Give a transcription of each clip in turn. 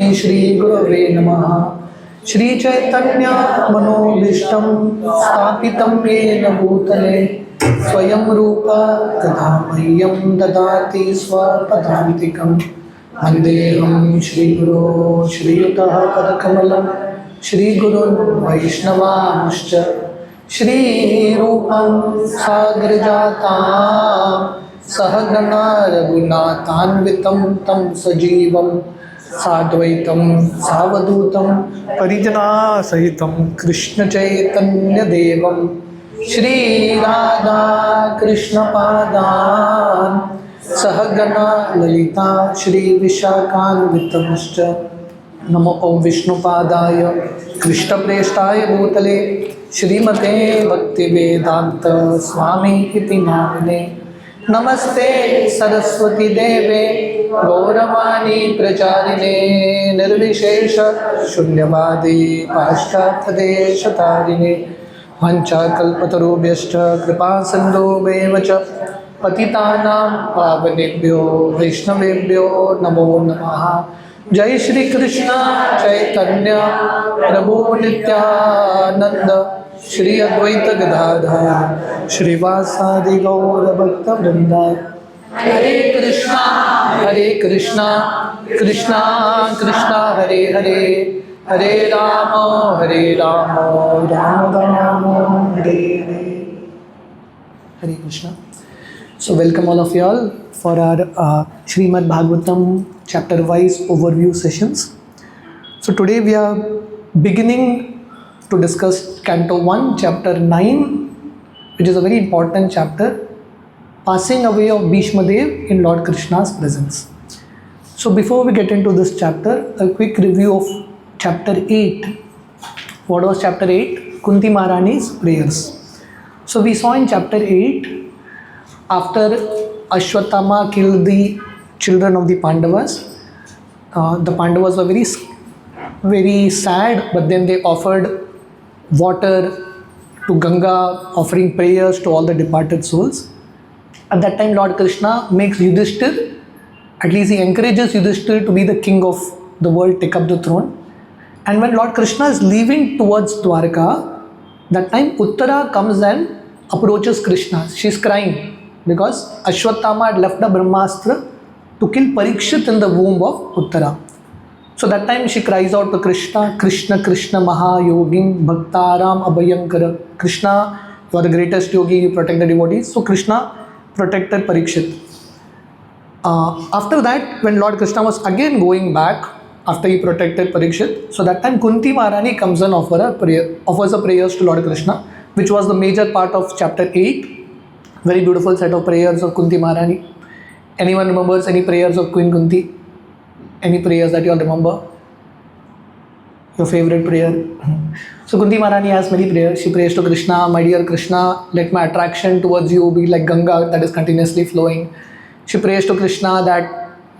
श्री गुरवे नमः। श्री चैतन्य मनोभीष्टं स्थापितं येन भूतले स्वयं रूप तथा मह्यं ददाति स्वपदान्तिकं। वन्देऽहं श्रीगुरो श्रीयुतः पदकमलं श्रीगुरुन् वैष्णवांश्च श्रीरूपं साग्रजातां सहगणा रघुनाथान्वितं तं सजीवं साद्वैतं सावधूतं परिजनासहितं कृष्णचैतन्यदेवं श्रीराधा कृष्णपादान् सहगणा ललिता श्रीविशाखान्वितंश्च। नमो ॐ विष्णुपादाय कृष्णप्रेष्ठाय भूतले श्रीमते भक्तिवेदान्त स्वामी इति नामिने। नमस्ते सरस्वती देवे गौरवाणी प्रचारिणे निर्विशेष शून्यवादी पाश्चात्यदेशतारिणे वंशाकल्पतरुभ्यश्च कृपा सिन्धुभ्येव च पतितानां पावनेभ्यो वैष्णवेभ्यो नमो नमः। जय श्री कृष्ण चैतन्य प्रभु नित्यानंद श्री अद्वैत गदाधर श्रीवासादि गौर भक्त वृंदा। हरे कृष्णा कृष्णा कृष्णा हरे हरे हरे राम राम राम हरे हरे। हरे Krishna. So welcome all of you all for our SRIMAD Bhagavatam chapter wise overview sessions. So today we are beginning to discuss Canto 1 chapter 9, which is a very important chapter, passing away of Bhishma Dev in Lord Krishna's presence. So before we get into this chapter, a quick review of chapter 8. What was chapter 8? Kunti Maharani's prayers. So we saw in chapter 8, after Ashwatthama killed the children of the Pandavas, the Pandavas were very sad, but then they offered water to Ganga, offering prayers to all the departed souls. At that time, Lord Krishna makes Yudhishthir, at least he encourages Yudhishthir to be the king of the world, take up the throne. And when Lord Krishna is leaving towards Dwarka, that time Uttara comes and approaches Krishna. She is crying because Ashwatthama had left the Brahmastra to kill Parikshit in the womb of Uttara. So that time she cries out to Krishna, Krishna Krishna Mahayogim Bhaktaram Abhayankara. Krishna, you are the greatest yogi, you protect the devotees. So Krishna protected Parikshit. After that, when Lord Krishna was again going back, after he protected Parikshit, so that time Kunti Maharani comes and offers a prayers to Lord Krishna, which was the major part of chapter 8. Very beautiful set of prayers of Kunti Maharani. Anyone remembers any prayers of Queen Kunti? Any prayers that you all remember? Your favorite prayer? So Kunti Maharani has many prayers. She prays to Krishna, my dear Krishna, let my attraction towards you be like Ganga that is continuously flowing. She prays to Krishna that,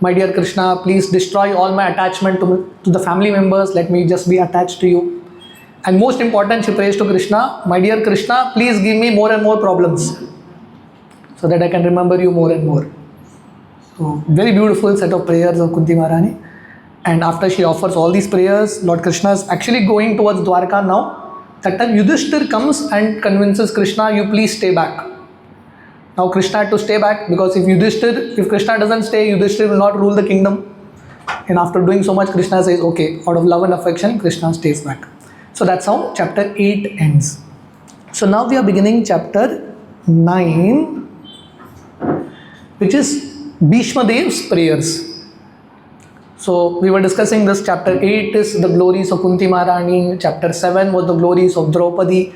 my dear Krishna, please destroy all my attachment to the family members, let me just be attached to you. And most important, she prays to Krishna, my dear Krishna, please give me more and more problems so that I can remember you more and more. So very beautiful set of prayers of Kunti Maharani. And after she offers all these prayers, Lord Krishna is actually going towards Dwarka now. That time Yudhishthir comes and convinces Krishna, you please stay back. Now Krishna had to stay back because if Krishna doesn't stay, Yudhishthir will not rule the kingdom. And after doing so much, Krishna says, okay, out of love and affection, Krishna stays back. So that's how chapter 8 ends. So now we are beginning chapter 9, which is Bhishma Dev's prayers. So we were discussing this. Chapter 8 is the glories of Kunti Maharani. Chapter 7 was the glories of Draupadi.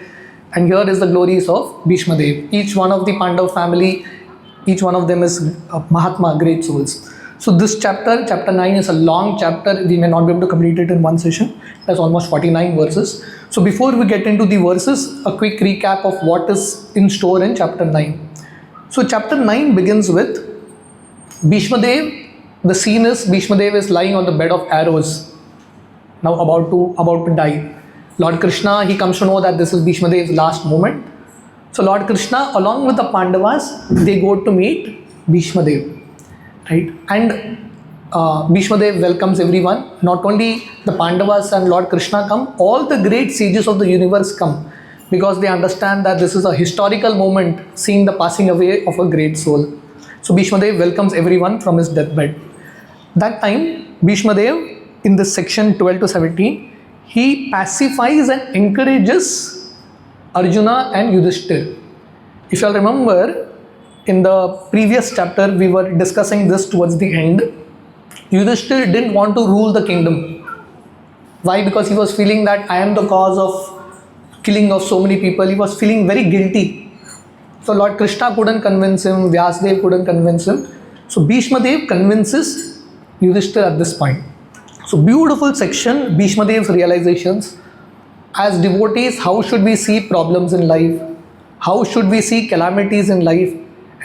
And here is the glories of Bhishma Dev. Each one of the Pandav family, each one of them is Mahatma, great souls. So this chapter, chapter 9, is a long chapter. We may not be able to complete it in one session. That's almost 49 verses. So before we get into the verses, a quick recap of what is in store in chapter 9. So chapter 9 begins with Bhishma Dev. The scene is Bhishma Dev is lying on the bed of arrows, now about to die. Lord Krishna, he comes to know that this is Bhishma Dev's last moment. So Lord Krishna, along with the Pandavas, they go to meet Bhishma Dev, right? And Bhishma Dev welcomes everyone. Not only the Pandavas and Lord Krishna come, all the great sages of the universe come because they understand that this is a historical moment, seeing the passing away of a great soul. So Bhishma Dev welcomes everyone from his deathbed. That time, Bhishma Dev, in this section 12 to 17, he pacifies and encourages Arjuna and Yudhishthir. If you all remember, in the previous chapter, we were discussing this towards the end. Yudhishthir didn't want to rule the kingdom. Why? Because he was feeling that I am the cause of killing of so many people. He was feeling very guilty. So Lord Krishna couldn't convince him, Vyasdev couldn't convince him. So Bhishma Dev convinces Yudhishthir at this point. So beautiful section, Bhishma Dev's realizations. As devotees, how should we see problems in life? How should we see calamities in life?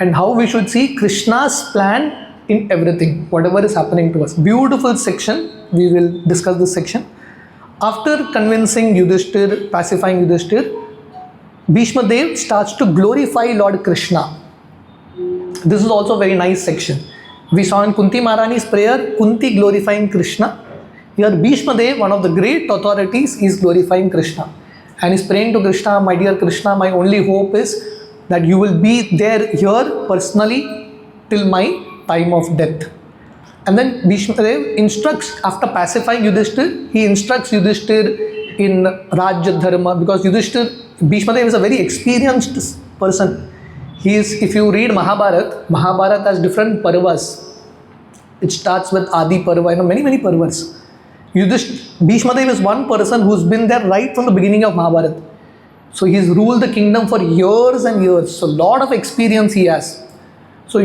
And how we should see Krishna's plan in everything, whatever is happening to us. Beautiful section. We will discuss this section. After convincing Yudhishthir, pacifying Yudhishthir, Bhishma Dev starts to glorify Lord Krishna. This is also a very nice section. We saw in Kunti Maharani's prayer, Kunti glorifying Krishna. Here Bhishma Dev, one of the great authorities, is glorifying Krishna. And is praying to Krishna, my dear Krishna, my only hope is that you will be there here personally till my time of death. And then Bhishma Dev instructs, after pacifying Yudhishthir, he instructs Yudhishthir in Rajya Dharma, because Bhishma Dev is a very experienced person. He is, if you read Mahabharata has different parvas. It starts with Adi Parva, many parvas. Bhishma Dev is one person who's been there right from the beginning of Mahabharata. So he's ruled the kingdom for years and years. So a lot of experience he has. So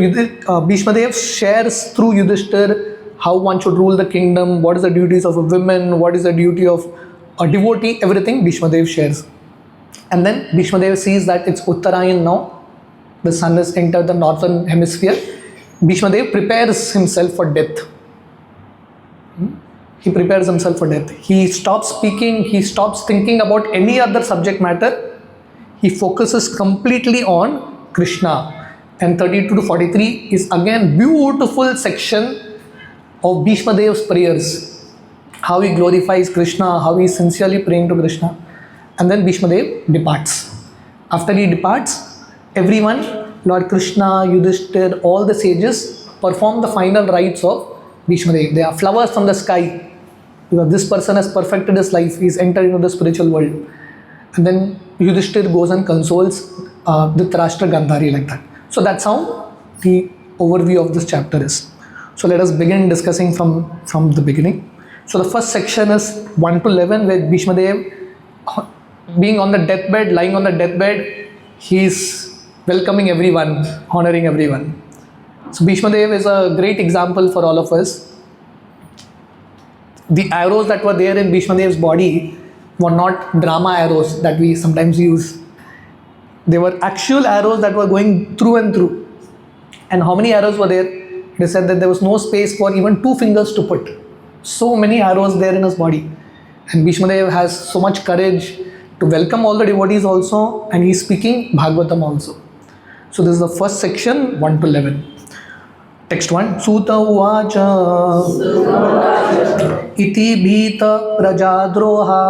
Bhishma Dev shares through Yudhishthir how one should rule the kingdom, what is the duties of a woman, what is the duty of a devotee, everything Bhishma Dev shares. And then Bhishma Dev sees that it's Uttarayan now, the sun has entered the northern hemisphere. Bhishma Dev prepares himself for death. He prepares himself for death. He stops speaking, he stops thinking about any other subject matter. He focuses completely on Krishna. And 32 to 43 is again beautiful section of Bhishma Dev's prayers. How he glorifies Krishna, how he is sincerely praying to Krishna. And then Bhishma Dev departs. After he departs, everyone, Lord Krishna, Yudhishthir, all the sages perform the final rites of Bhishma Dev. They are flowers from the sky. Because this person has perfected his life, he is entered into the spiritual world. And then Yudhishthir goes and consoles Dhritarashtra Gandhari like that. So that's how the overview of this chapter is. So let us begin discussing from the beginning. So the first section is 1 to 11, where Bhishma Dev, being on the deathbed, lying on the deathbed, he is welcoming everyone, honoring everyone. So Bhishma Dev is a great example for all of us. The arrows that were there in Bhishma Dev's body were not drama arrows that we sometimes use. They were actual arrows that were going through and through. And how many arrows were there? They said that there was no space for even 2 fingers to put. So many arrows there in his body. And Bhishma Dev has so much courage to welcome all the devotees also, and he is speaking Bhagavatam also. So this is the first section, 1 to 11. Text 1. Suta uvacha iti bhita prajadroha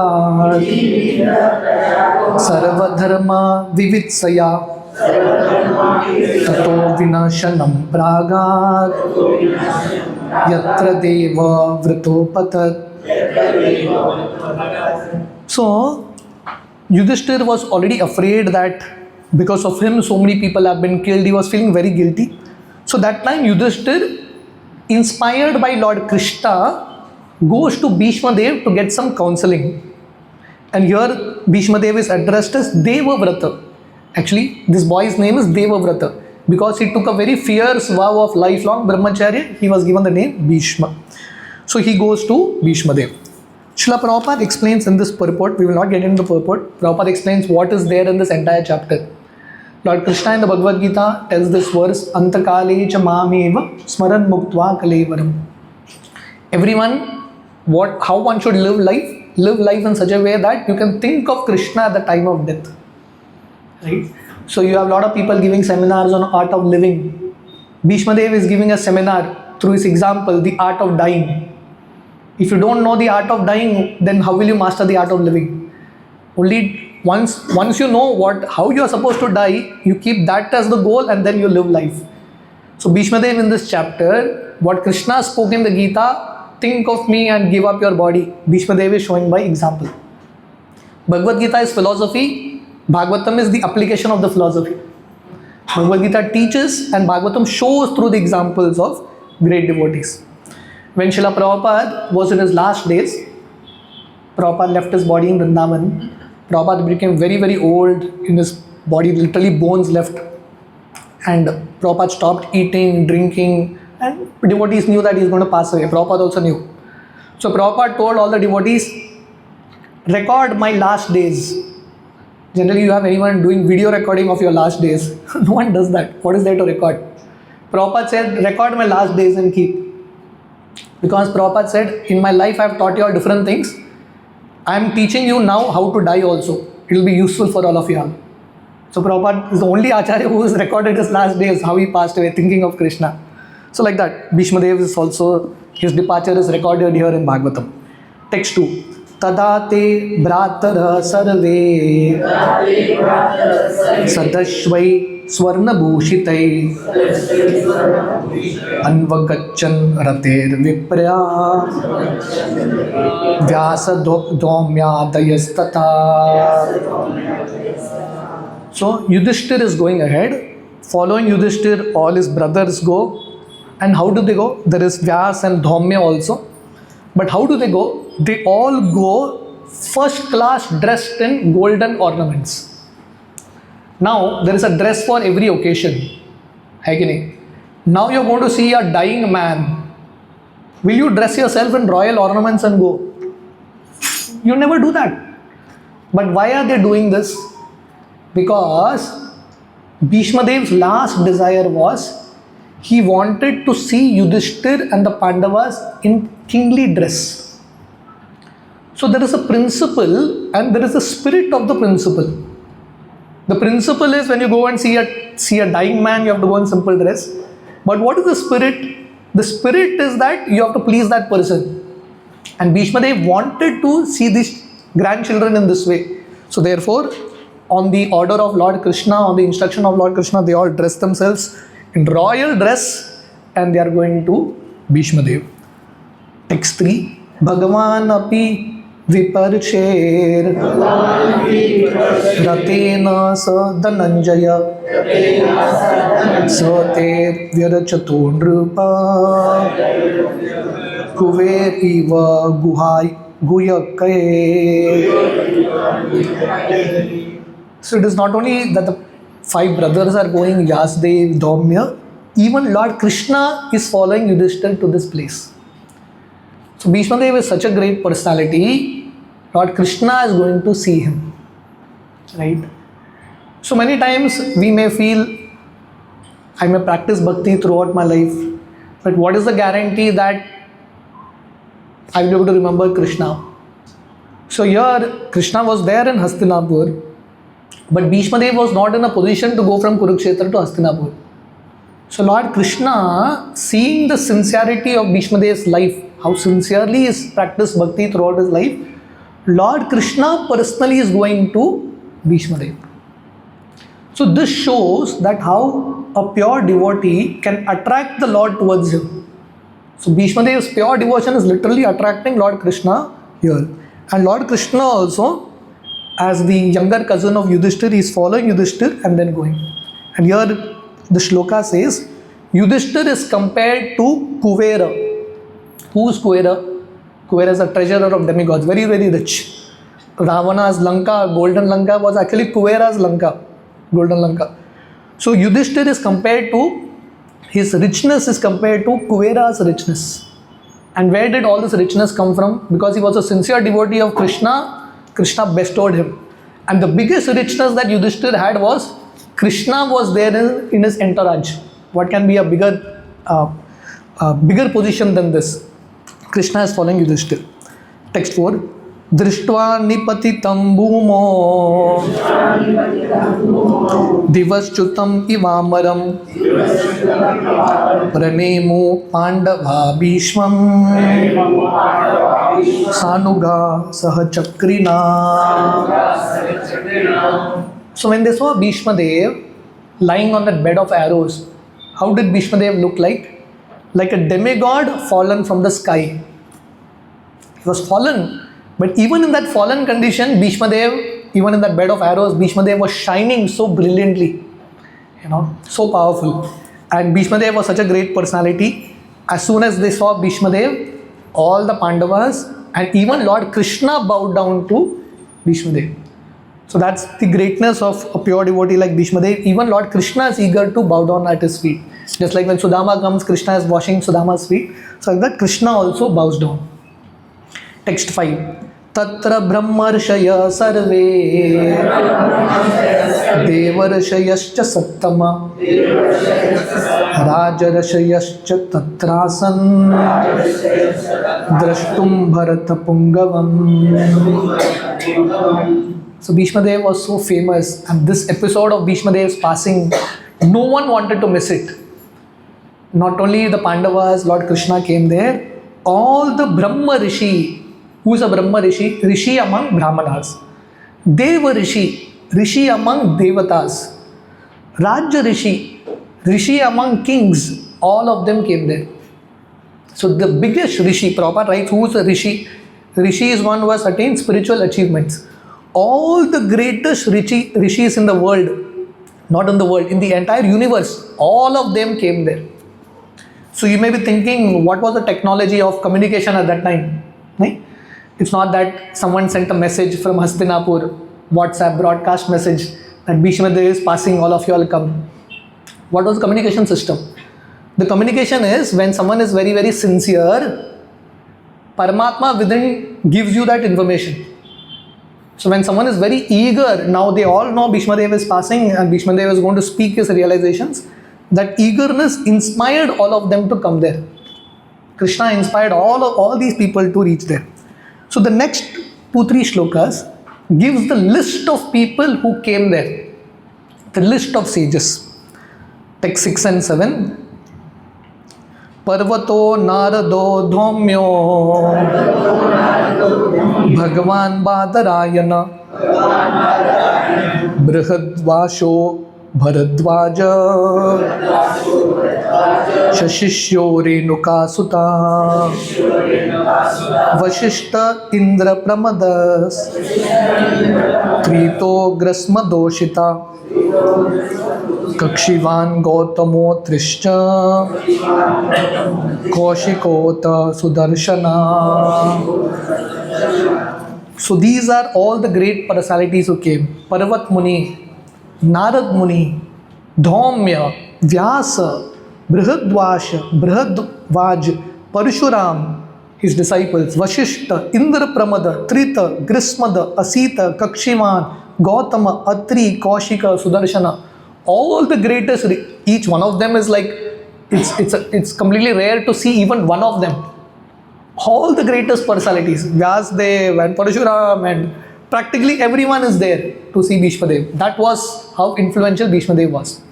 sarva dharma vivitsaya tato vinashanam pragat yatra deva vrito patat. So Yudhishthir was already afraid that because of him so many people have been killed. He was feeling very guilty. So that time Yudhishthir, inspired by Lord Krishna, goes to Bhishma Dev to get some counseling. And here Bhishma Dev is addressed as Devavrata. Actually, this boy's name is Devavrata. Because he took a very fierce vow of lifelong brahmacharya, he was given the name Bhishma. So he goes to Bhishma Dev. Srila Prabhupada explains in this purport, we will not get into the purport, Prabhupada explains what is there in this entire chapter. Lord Krishna in the Bhagavad Gita tells this verse, Antakale cha mameva smaran muktva kalevaram. Everyone, how one should live life in such a way that you can think of Krishna at the time of death. Right? So you have a lot of people giving seminars on art of living. Bhishma Dev is giving a seminar through his example, the art of dying. If you don't know the art of dying, then how will you master the art of living? Only once you know how you are supposed to die, you keep that as the goal and then you live life. So Bhishma Dev in this chapter, what Krishna spoke in the Gita, think of me and give up your body, Bhishma Dev is showing by example. Bhagavad Gita is philosophy, Bhagavatam is the application of the philosophy. Bhagavad Gita teaches and Bhagavatam shows through the examples of great devotees. When Srila Prabhupada was in his last days, Prabhupada left his body in Vrindavan. Prabhupada became very, very old in his body, literally bones left. And Prabhupada stopped eating, drinking, and devotees knew that he is going to pass away. Prabhupada also knew. So Prabhupada told all the devotees, record my last days. Generally you have anyone doing video recording of your last days. No one does that. What is there to record? Prabhupada said, record my last days and keep. Because Prabhupada said, in my life I have taught you all different things. I am teaching you now how to die also. It will be useful for all of you all. So Prabhupada is the only Acharya who has recorded his last days, how he passed away, thinking of Krishna. So like that, Bhishma Dev is also, his departure is recorded here in Bhagavatam. Text 2. Tadate bhratara sarve sadashvai swarna bhushitai anvagachan rater viprya vyasa domya dayastata. So Yudhishthir is going ahead. Following Yudhishthir, all his brothers go. And how do they go? There is Vyas and Dhaumya also. But how do they go? They all go first class dressed in golden ornaments. Now, there is a dress for every occasion. Now you are going to see a dying man. Will you dress yourself in royal ornaments and go? You never do that. But why are they doing this? Because Bhishma Dev's last desire was, he wanted to see Yudhishthir and the Pandavas in kingly dress. So there is a principle and there is a spirit of the principle. The principle is when you go and see a dying man, you have to go in simple dress. But what is the spirit? The spirit is that you have to please that person. And Bhishma Dev wanted to see these grandchildren in this way. So therefore, on the order of Lord Krishna, on the instruction of Lord Krishna, they all dress themselves in royal dress and they are going to Bhishma Dev. Text 3. Bhagavan api viparcher ratena sa dhananjaya sater vyarachato nrupa kuver iva guyakaye. So it is not only that the 5 brothers are going, Yasdev, Dhaumya, even Lord Krishna is following Yudhishthir to this place. So Bhishma Dev is such a great personality, Lord Krishna is going to see him. Right? So many times we may feel, I may practice bhakti throughout my life, but what is the guarantee that I will be able to remember Krishna? So here, Krishna was there in Hastinapur, but Bhishma Dev was not in a position to go from Kurukshetra to Hastinapur. So Lord Krishna, seeing the sincerity of Bhishma Dev's life, how sincerely he practiced bhakti throughout his life, Lord Krishna personally is going to Bhishma Dev. So this shows that how a pure devotee can attract the Lord towards him. So Bhishma Dev's pure devotion is literally attracting Lord Krishna here. And Lord Krishna also, as the younger cousin of Yudhishthir, is following Yudhishthir and then going. And here the shloka says, Yudhishthir is compared to Kuvera. Who is Kuvera? Kuvera is a treasurer of demigods, very, very rich. Ravana's Lanka, golden Lanka, was actually Kuvera's Lanka, golden Lanka. So Yudhishthir is compared to, his richness is compared to Kuvera's richness. And where did all this richness come from? Because he was a sincere devotee of Krishna, Krishna bestowed him. And the biggest richness that Yudhishthir had was, Krishna was there in his entourage. What can be a bigger position than this? Krishna is following Yudhishthir. Text 4. दृष्ट्वा निपतितं भूमो दिवश्च्युतम् इवामरं प्रणेमो पाण्डवा भीष्मं सानुगा सहचक्रिणा. So when they saw Bhishma Dev lying on that bed of arrows, how did Bhishma Dev look like? Like a demigod fallen from the sky. He was fallen, but even in that fallen condition, Bhishma Dev, even in that bed of arrows, Bhishma Dev was shining so brilliantly, so powerful. And Bhishma Dev was such a great personality. As soon as they saw Bhishma Dev, all the Pandavas and even Lord Krishna bowed down to Bhishma Dev. So that's the greatness of a pure devotee like Bhishma Dev. Even Lord Krishna is eager to bow down at his feet. Just like when Sudama comes, Krishna is washing Sudama's feet. So like that, Krishna also bows down. Text 5. Tatra brahmarshaya sarve devarshayascha sattama rajarashayascha tatrasan drashtum bharata pungavam. So Bhishma Dev was so famous, and this episode of Bhishma Dev's passing, no one wanted to miss it. Not only the Pandavas, Lord Krishna came there, all the Brahma Rishi. Who is a Brahma Rishi? Rishi among Brahmanas. Deva Rishi, Rishi among Devatas. Rajya Rishi, Rishi among kings. All of them came there. So the biggest Rishi, Prabhupada writes, who is a Rishi? Rishi is one who has attained spiritual achievements. All the greatest Rishis in the world, not in the world, in the entire universe, all of them came there. So you may be thinking, what was the technology of communication at that time? Right? It's not that someone sent a message from Hastinapur, WhatsApp broadcast message that Bhishma Dev is passing, all of you all come. What was the communication system? The communication is when someone is very, very sincere, Paramatma within gives you that information. So when someone is very eager, now they all know Bhishma Dev is passing and Bhishma Dev is going to speak his realizations, that eagerness inspired all of them to come there. Krishna inspired all these people to reach there. So the next 2-3 shlokas gives the list of people who came there, the list of sages. Text 6 and 7. Parvato narado dhomyo Bhagavan Badarayana Brihadvasho Bharadvaja Shashishyo Renuka Sutta Vashishta Indra Pramadas Trito Grasma Doshita Kakshivan Gautamo Trishcha Kaushikota Sudarshana. So these are all the great personalities who came. Parvat Muni, Narad Muni, Dhaumya, Vyasa, Brihadvasha, Brihadvaj, Parshuram, his disciples, Vashishta, Indra Pramada, Trita, Grismada, Asita, Kakshivan, Gautama, Atri, Kaushika, Sudarshana. All the greatest, each one of them is like, it's completely rare to see even one of them. All the greatest personalities, Vyasdev and Parshuram, and practically everyone is there to see Bhishma Dev. That was how influential Bhishma Dev was.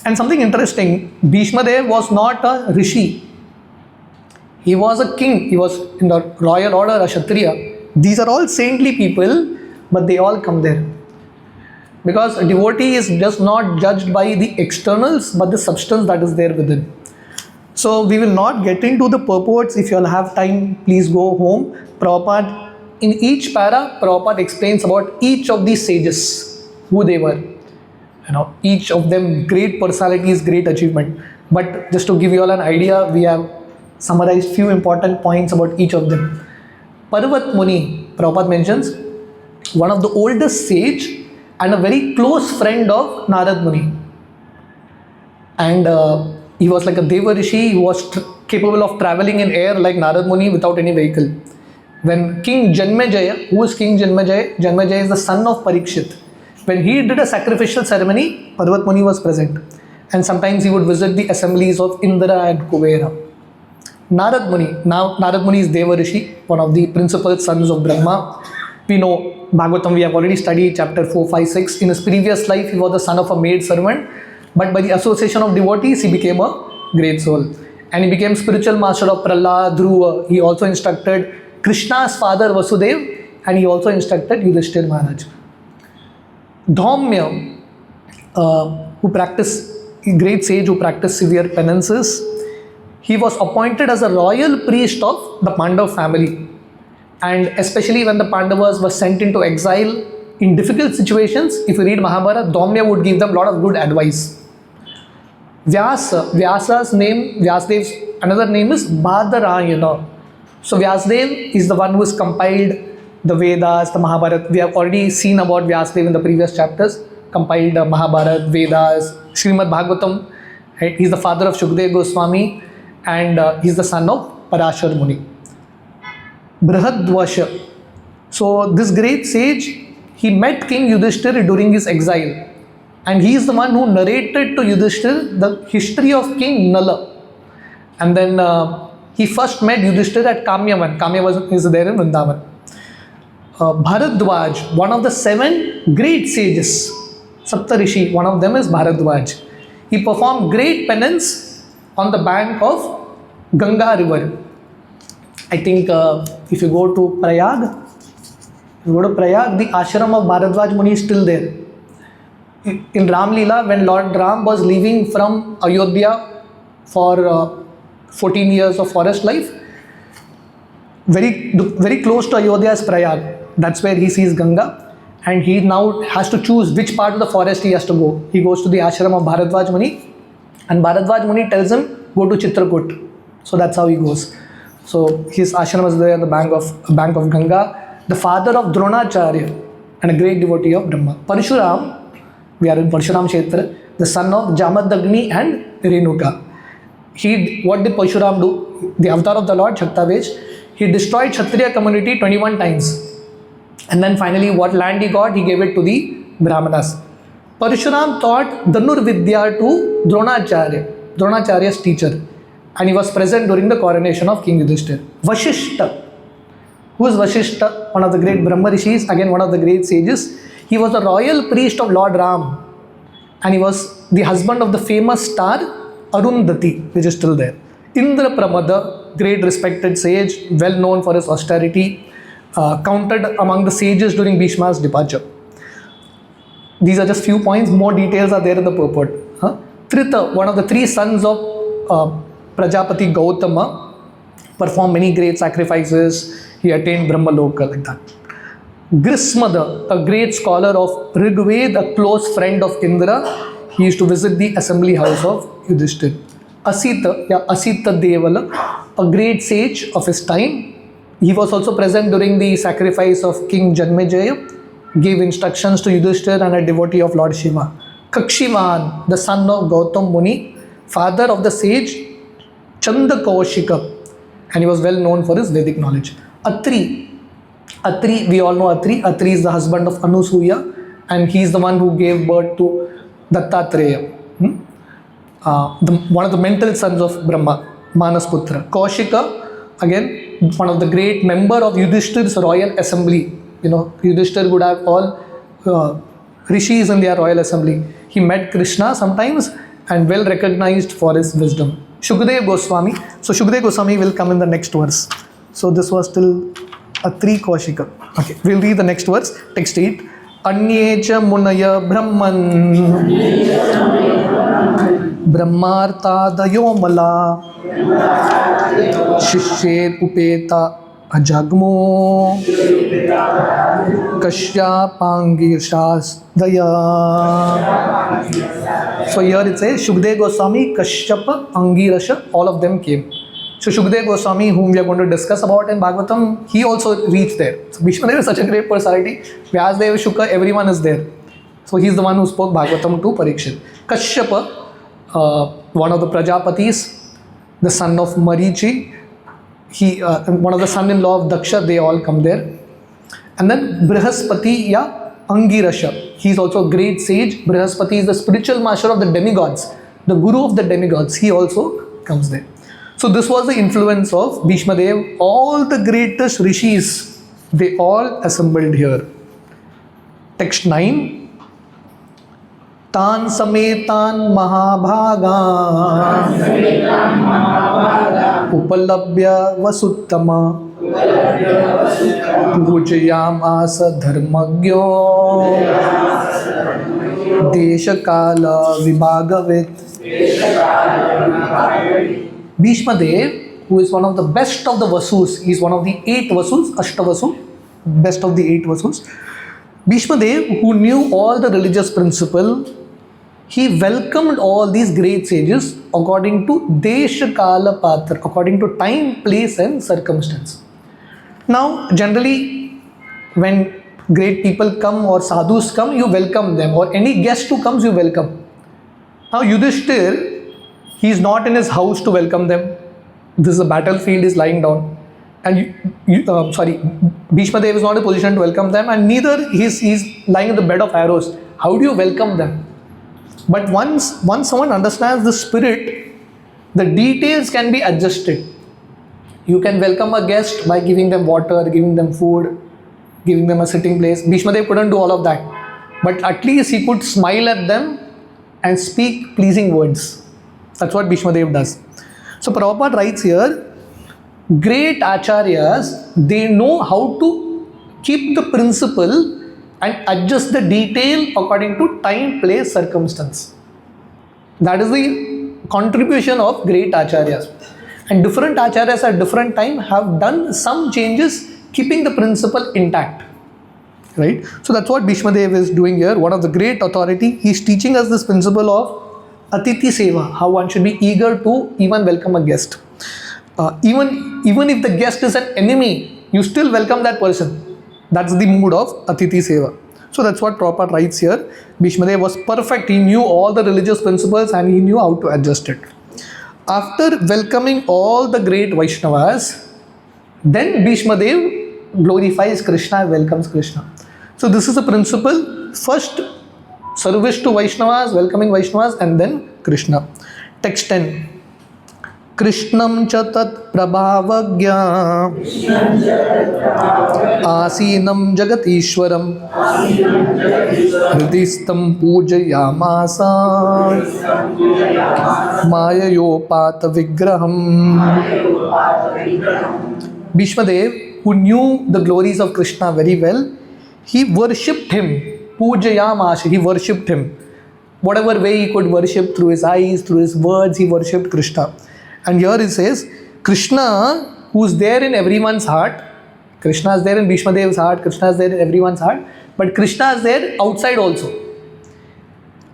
And something interesting, Bhishma Dev was not a rishi. He was a king. He was in the royal order, a Kshatriya. These are all saintly people, but they all come there. Because a devotee is just not judged by the externals, but the substance that is there within. So we will not get into the purports. If you all have time, please go home. Prabhupada, in each para, Prabhupada explains about each of these sages, who they were. Each of them great personalities, great achievement. But just to give you all an idea, we have summarized few important points about each of them. Parvat Muni, Prabhupada mentions, one of the oldest sage and a very close friend of Narad Muni. And he was like a Deva Rishi who was capable of traveling in air like Narad Muni without any vehicle. When King Janmejaya, who is King Janmejaya? Janmejaya is the son of Parikshit. When he did a sacrificial ceremony, Parvat Muni was present. And sometimes he would visit the assemblies of Indra and Kuvera. Narad Muni. Now, Narad Muni is Devarishi, one of the principal sons of Brahma. We know Bhagavatam, we have already studied chapter 4, 5, 6. In his previous life, he was the son of a maid servant, but by the association of devotees, he became a great soul. And he became spiritual master of Prahlad, Dhruva. He also instructed Krishna's father Vasudev, and he also instructed Yudhishthir Maharaj. Dhaumya, who practiced, a great sage who practiced severe penances, he was appointed as a royal priest of the Pandav family. And especially when the Pandavas were sent into exile in difficult situations, if you read Mahabharata, Dhaumya would give them a lot of good advice. Vyasa's name, Vyasadev's another name is Badarayana. So Vyasadev is the one who has compiled the Vedas, the Mahabharata. We have already seen about Vyasadev in the previous chapters. Compiled Mahabharata, Vedas, SRIMAD Bhagavatam. Right? He's the father of Shukdev Goswami, and he's the son of Parashar Muni. Brihadvasha. So this great sage, he met King Yudhishthir during his exile. And he is the one who narrated to Yudhishthir the history of King Nala. And then he first met Yudhishthir at Kamyavan. Kamyavan is there in Vrindavan. Bharadwaj, one of the 7 great sages, Saptarishi, one of them is Bharadwaj. He performed great penance on the bank of Ganga river. I think if you go to Prayag, the ashram of Bharadwaj Muni is still there. In Ram Leela, when Lord Ram was leaving from Ayodhya for 14 years of forest life, very close to Ayodhya is Prayag. That's where he sees Ganga. And he now has to choose which part of the forest he has to go. He goes to the ashram of Bharadwaj Muni, and Bharadwaj Muni tells him, go to Chitrakoot. So that's how he goes. So his ashram is there at the bank of Ganga. The father of Dronacharya and a great devotee of Brahma. Parshuram, we are in Parshuram Kshetra, the son of Jamadagni and Renuka. What did Parshuram do? The avatar of the Lord, Shaktavesh, he destroyed Kshatriya community 21 times. And then finally, what land he got, he gave it to the Brahmanas. Parshuram taught Dhanur Vidya to Dronacharya's teacher. And he was present during the coronation of King Yudhishthir. Vashishta. Who is Vashishta? One of the great Brahma Rishis, again one of the great sages. He was the royal priest of Lord Ram. And he was the husband of the famous star Arundhati, which is still there. Indra Pramada, great respected sage, well known for his austerity. Counted among the sages during Bhishma's departure. These are just few points. More details are there in the purport. Trita, one of the 3 sons of Prajapati Gautama, performed many great sacrifices. He attained Brahma Loka, like that. Grismada, a great scholar of Rigved, a close friend of Indra. He used to visit the assembly house of Yudhishthir. Asita Devala, a great sage of his time. He was also present during the sacrifice of King Janmejaya, gave instructions to Yudhishthir and a devotee of Lord Shiva. Kakshivan, the son of Gautam Muni, father of the sage Chandakaushika, and he was well known for his Vedic knowledge. Atri, we all know Atri. Atri is the husband of Anusuya, and he is the one who gave birth to Dattatreya, one of the mental sons of Brahma, Manasputra. Kaushika, again, one of the great member of Yudhishthir's royal assembly. You know, Yudhishthir would have all rishis in their royal assembly. He met Krishna sometimes and well recognized for his wisdom. Shukdev Goswami. So Shukdev Goswami will come in the next verse. So this was still a 3 Kaushika. Okay, we'll read the next verse. Text 8. Anyecha munaya brahman brahmartadayo mala Shishyer upeta ajagmo Kashyapangishas daya. So here it says Shukdev Goswami, Kashyapa, Angirasha, all of them came. So Shukdev Goswami, whom we are going to discuss about in Bhagavatam, he also reached there. So Bhishmadev is such a great personality. Vyasadeva, Shuka, everyone is there. So he is the one who spoke Bhagavatam to Parikshit. Kashyapa, one of the Prajapatis, the son of Marichi, one of the son-in-law of Daksha, they all come there. And then Brihaspati, Angirasha. He is also a great sage. Brihaspati is the spiritual master of the demigods, the guru of the demigods. He also comes there. So this was the influence of Bhishma Dev. All the greatest rishis, they all assembled here. Text 9. Tan sametan mahabhaga upalabhya vasuttama pujayamasa dharmagyo deshakala vibhagavit. Bhishma Dev, who is one of the best of the Vasus, he is one of the 8 Vasus, Ashtavasu, best of the 8 Vasus. Bhishma Dev, who knew all the religious principle, he welcomed all these great sages according to Desha Kala Patra, according to time, place and circumstance. Now, generally, when great people come or sadhus come, you welcome them, or any guest who comes, you welcome. Now, Yudhishthir, he is not in his house to welcome them. This is a battlefield, is lying down. And Bhishma Dev is not in a position to welcome them, and neither he is lying in the bed of arrows. How do you welcome them? But once someone understands the spirit, the details can be adjusted. You can welcome a guest by giving them water, giving them food, giving them a sitting place. Bhishma Dev couldn't do all of that. But at least he could smile at them and speak pleasing words. That's what Bhishma Dev does. So Prabhupada writes here, great acharyas, they know how to keep the principle and adjust the detail according to time, place, circumstance. That is the contribution of great acharyas. And different acharyas at different time have done some changes, keeping the principle intact. Right? So that's what Bhishma Dev is doing here. One of the great authority, he is teaching us this principle of Atithi Seva, how one should be eager to even welcome a guest. Even if the guest is an enemy, you still welcome that person. That's the mood of Atithi Seva. So that's what Prabhupada writes here. Bhishma Dev was perfect. He knew all the religious principles and he knew how to adjust it. After welcoming all the great Vaishnavas, then Bhishma Dev glorifies Krishna, welcomes Krishna. So this is a principle. First, service to Vaishnavas, welcoming Vaishnavas, and then Krishna. Text 10. Krishnam cha tat prabhavagya asinam jagatishwaram hridistam pujayamasa mayayopata vigraham. Bhishma Dev, who knew the glories of Krishna very well, he worshipped him. Pujayamasa, he worshipped him. Whatever way he could worship, through his eyes, through his words, he worshipped Krishna. And here it says, Krishna, who is there in everyone's heart, Krishna is there in Bhishma Dev's heart, Krishna is there in everyone's heart, but Krishna is there outside also.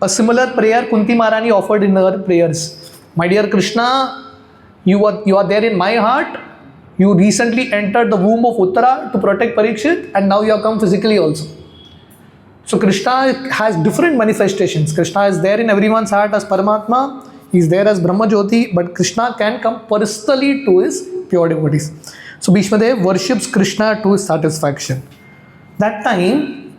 A similar prayer Kunti Maharani offered in her prayers. My dear Krishna, you are there in my heart. You recently entered the womb of Uttara to protect Parikshit, and now you have come physically also. So Krishna has different manifestations. Krishna is there in everyone's heart as Paramatma. He is there as Brahma Jyoti, but Krishna can come personally to his pure devotees. So Bhishma Dev worships Krishna to his satisfaction. That time,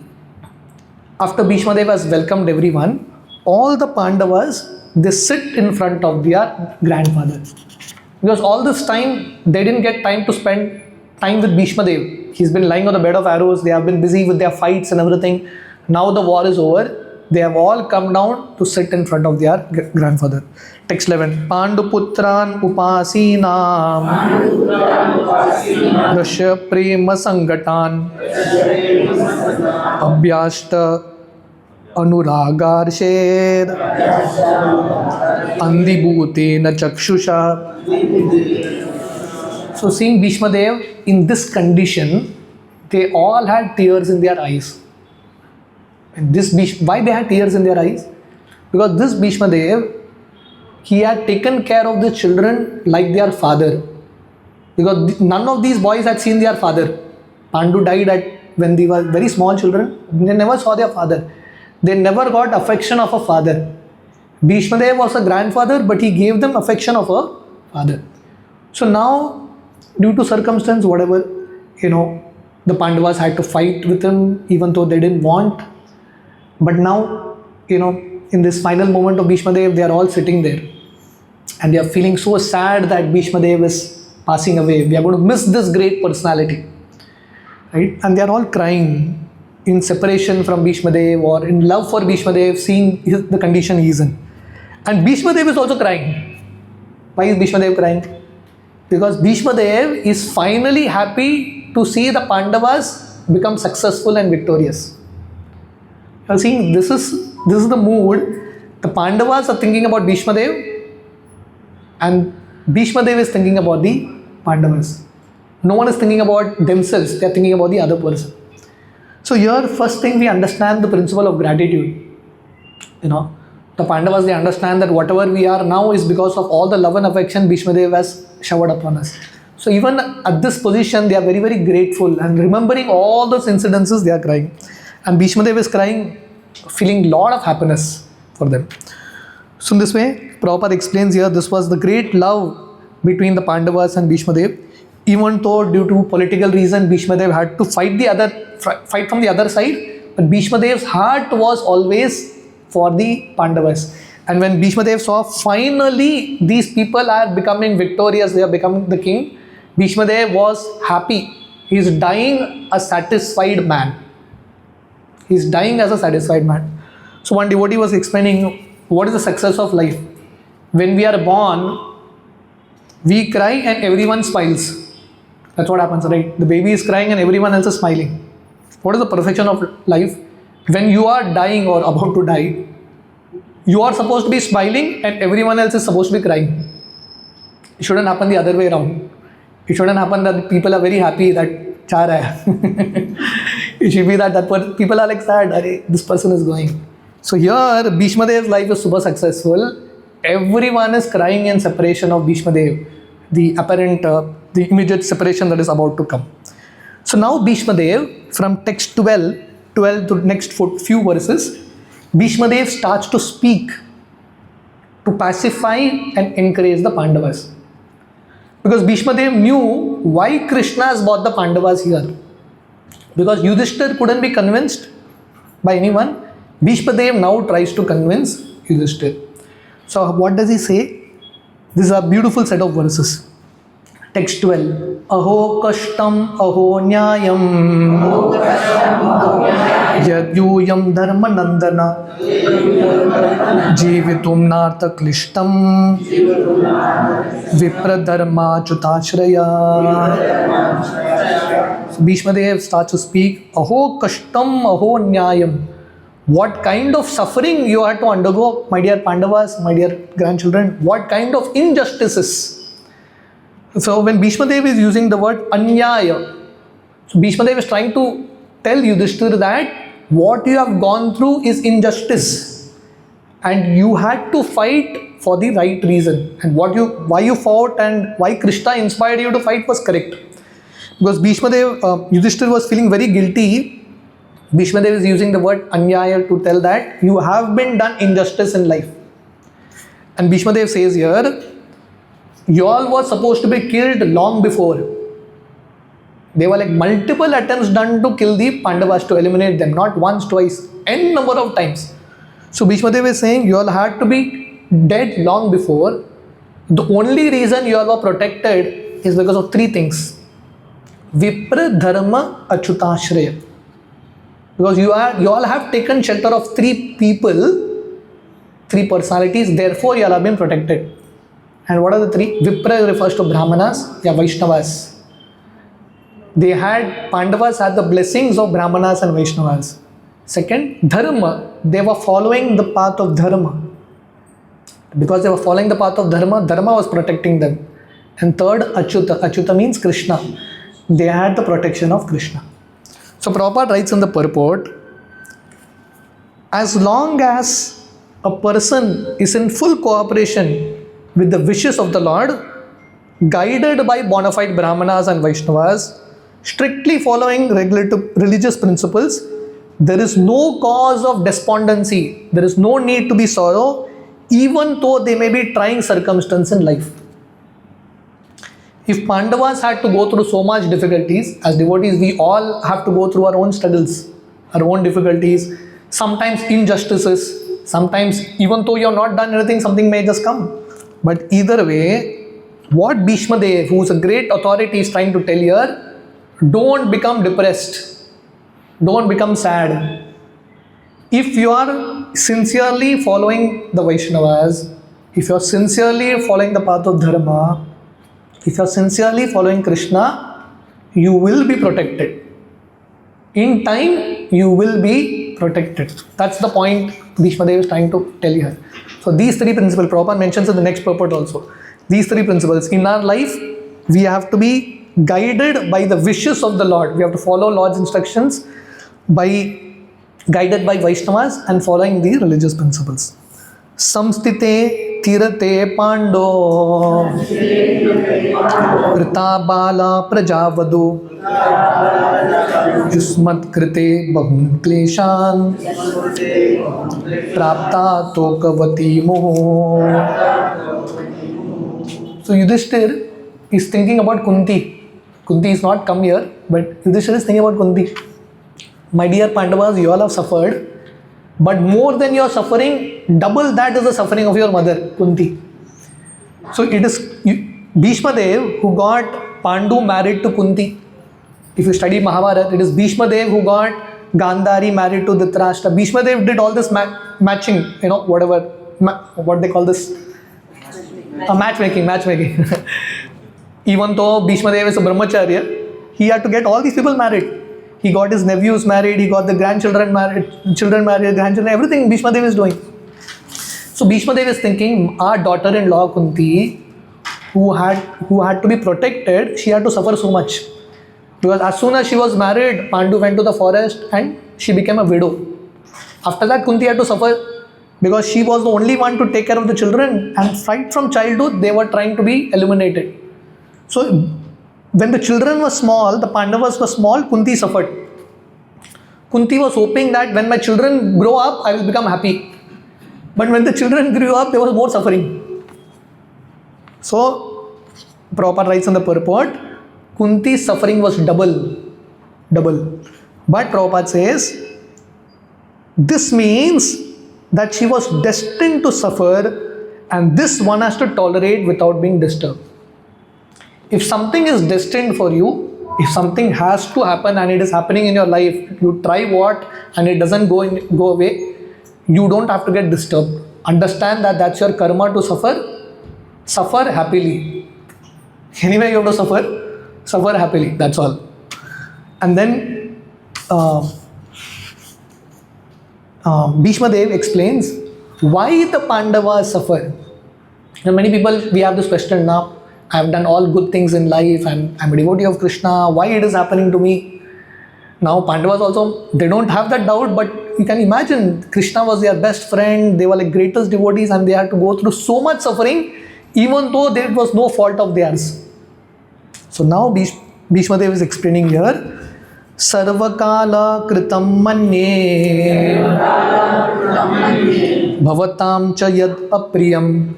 after Bhishma Dev has welcomed everyone, all the Pandavas, they sit in front of their grandfather. Because all this time, they didn't get time to spend time with Bhishma Dev. He's been lying on the bed of arrows. They have been busy with their fights and everything. Now the war is over. They have all come down to sit in front of their grandfather. Text 11. Panduputran upasinam Rasya prema sangatan Abhyashta anuragarshed andibhutena chakshusha. So seeing Bhishma Dev in this condition, they all had tears in their eyes. And why they had tears in their eyes? Because this Bhishma Dev, he had taken care of the children like their father. Because none of these boys had seen their father. Pandu died when they were very small children. They never saw their father. They never got affection of a father. Bhishma Dev was a grandfather, but he gave them affection of a father. So now, due to circumstance, whatever, the Pandavas had to fight with him, even though they didn't want. But now, in this final moment of Bhishma Dev, they are all sitting there. And they are feeling so sad that Bhishma Dev is passing away. We are going to miss this great personality. Right? And they are all crying in separation from Bhishma Dev or in love for Bhishma Dev, seeing the condition he is in. And Bhishma Dev is also crying. Why is Bhishma Dev crying? Because Bhishma Dev is finally happy to see the Pandavas become successful and victorious. You are seeing, this is the mood. The Pandavas are thinking about Bhishma Dev, and Bhishma Dev is thinking about the Pandavas. No one is thinking about themselves, they are thinking about the other person. So here, first thing, we understand the principle of gratitude. The Pandavas, they understand that whatever we are now is because of all the love and affection Bhishma Dev has showered upon us. So even at this position, they are very, very grateful, and remembering all those incidences, they are crying. And Bhishma Dev is crying, feeling lot of happiness for them. So in this way, Prabhupada explains here, this was the great love between the Pandavas and Bhishma Dev. Even though due to political reason, Bhishma Dev had to fight from the other side, but Bhishma Dev's heart was always for the Pandavas. And when Bhishma Dev saw finally these people are becoming victorious, they are becoming the king, Bhishma Dev was happy. He is dying a satisfied man. He is dying as a satisfied man. So one devotee was explaining, what is the success of life? When we are born, we cry and everyone smiles. That's what happens, right? The baby is crying and everyone else is smiling. What is the perfection of life? When you are dying or about to die, you are supposed to be smiling and everyone else is supposed to be crying. It shouldn't happen the other way around. It shouldn't happen that people are very happy that cha raha hai. It should be that people are like sad, this person is going. So here, Bhishma Dev's life is super successful. Everyone is crying in separation of Bhishma Dev, the apparent, the immediate separation that is about to come. So now Bhishma Dev, from text 12 to next few verses, Bhishma Dev starts to speak to pacify and encourage the Pandavas. Because Bhishma Dev knew why Krishna has brought the Pandavas here. Because Yudhishthir couldn't be convinced by anyone, Bhishma Dev now tries to convince Yudhishthir. So what does he say? This is a beautiful set of verses. Text 12. Aho kashtam aho nyayam yadyuyam dharma nandana jivitum nartha klishtam vipra dharma chutashraya. So Bhishma Dev starts to speak. Aho kashtam aho nyayam. What kind of suffering you had to undergo, my dear Pandavas, my dear grandchildren? What kind of injustices? So when Bhishma Dev is using the word anyaya, so Bhishma Dev is trying to tell Yudhishthira that what you have gone through is injustice, and you had to fight for the right reason. And why you fought and why Krishna inspired you to fight was correct. Because Bhishma Dev, Yudhishthira was feeling very guilty. Bhishma Dev is using the word anyaya to tell that you have been done injustice in life. And Bhishma Dev says here, you all were supposed to be killed long before. There were like multiple attempts done to kill the Pandavas, to eliminate them, not once, twice, n number of times. So Bhishma Dev is saying you all had to be dead long before. The only reason you all were protected is because of three things. Vipra, Dharma, Achyutashraya. Because you all have taken shelter of three people, three personalities, therefore you all have been protected. And what are the three? Vipra refers to Brahmanas, Vaishnavas. Pandavas had the blessings of Brahmanas and Vaishnavas. Second, Dharma. They were following the path of Dharma. Because they were following the path of Dharma, Dharma was protecting them. And third, Achyuta. Achyuta means Krishna. They had the protection of Krishna. So Prabhupada writes in the purport, as long as a person is in full cooperation with the wishes of the Lord, guided by bona fide Brahmanas and Vaishnavas, strictly following religious principles, there is no cause of despondency. There is no need to be sorrow, even though they may be trying circumstance in life. If Pandavas had to go through so much difficulties, as devotees, we all have to go through our own struggles, our own difficulties, sometimes injustices, sometimes even though you have not done anything, something may just come. But either way, what Bhishma Dev, who is a great authority, is trying to tell here, don't become depressed. Don't become sad. If you are sincerely following the Vaishnavas, if you are sincerely following the path of Dharma, if you are sincerely following Krishna, you will be protected. In time, you will be protected. That's the point Bhishma Dev is trying to tell you here. So these three principles, Prabhupada mentions in the next purport also. These three principles. In our life, we have to be guided by the wishes of the Lord. We have to follow Lord's instructions, guided by Vaishnavas and following the religious principles. Samstite tirate pando Rita bala prajavadu Yusmat krite bahun kleshan Prapta tokavati moho. So Yudhishthir is thinking about Kunti. Kunti is not come here, but Yudhishthir is thinking about Kunti. My dear Pandavas, you all have suffered, but more than your suffering, double that is the suffering of your mother, Kunti. So it is Bhishma Dev who got Pandu married to Kunti. If you study Mahabharata, it is Bhishma Dev who got Gandhari married to Dhritarashtra. Bhishma Dev did all this matching, whatever, what they call this? Matchmaking. Even though Bhishma Dev is a brahmacharya, he had to get all these people married. He got his nephews married, he got the grandchildren married, grandchildren, everything Bhishma Dev is doing. So Bhishma Dev is thinking, our daughter-in-law Kunti, who had to be protected, she had to suffer so much. Because as soon as she was married, Pandu went to the forest and she became a widow. After that, Kunti had to suffer because she was the only one to take care of the children, and right from childhood, they were trying to be eliminated. So when the children were small, the Pandavas were small, Kunti suffered. Kunti was hoping that when my children grow up, I will become happy. But when the children grew up, there was more suffering. So, Prabhupada writes in the purport, Kunti's suffering was double. But Prabhupada says, this means that she was destined to suffer, and this one has to tolerate without being disturbed. If something is destined for you, if something has to happen and it is happening in your life, you try what and it doesn't go away, you don't have to get disturbed. Understand that that's your karma to suffer. Suffer happily. Anyway, you have to suffer happily. That's all. And then Bhishma Dev explains why the Pandavas suffer. And many people, we have this question now. I have done all good things in life and I'm a devotee of Krishna. Why it is happening to me? Now Pandavas also, they don't have that doubt, but you can imagine Krishna was their best friend. They were like greatest devotees and they had to go through so much suffering even though there was no fault of theirs. So now Bhishma Dev is explaining here, Sarvakala kritam manye Bhavatam cha yad apriyam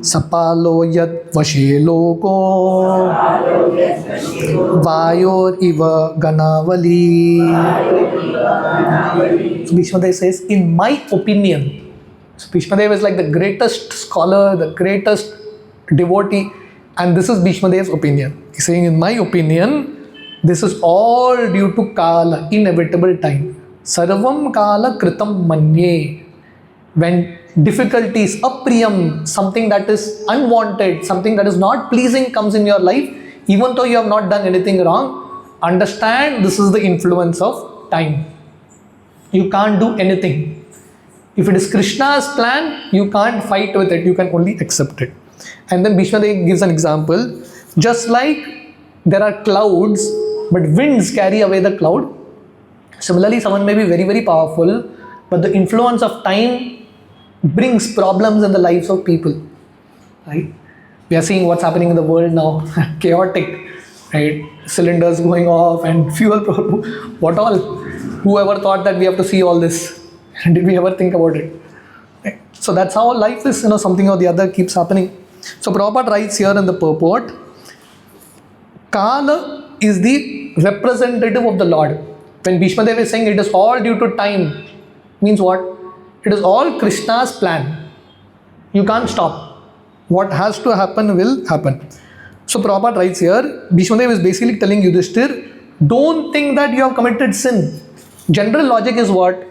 Sapalo yad vashe loko Vayor iva ganavali. So Bhishma Dev says, in my opinion, so Bhishma Dev is like the greatest scholar, the greatest devotee, and this is Bhishma Dev's opinion. He's saying, in my opinion, this is all due to Kala, inevitable time. Sarvam Kala Kritam Manye. When difficulties, apriyam, something that is unwanted, something that is not pleasing comes in your life, even though you have not done anything wrong, understand this is the influence of time. You can't do anything. If it is Krishna's plan, you can't fight with it, you can only accept it. And then Bhishma Dev gives an example. Just like there are clouds, but winds carry away the cloud. Similarly, someone may be very, very powerful, but the influence of time brings problems in the lives of people. Right? We are seeing what's happening in the world now. Chaotic. Right? Cylinders going off and fuel problem. What all? Whoever thought that we have to see all this? Did we ever think about it? Right? So that's how life is, something or the other keeps happening. So Prabhupada writes here in the purport, Kala is the representative of the Lord. When Bhishma Dev is saying it is all due to time, means what? It is all Krishna's plan. You can't stop. What has to happen will happen. So Prabhupada writes here, Bhishma Dev is basically telling Yudhishthir, don't think that you have committed sin. General logic is what?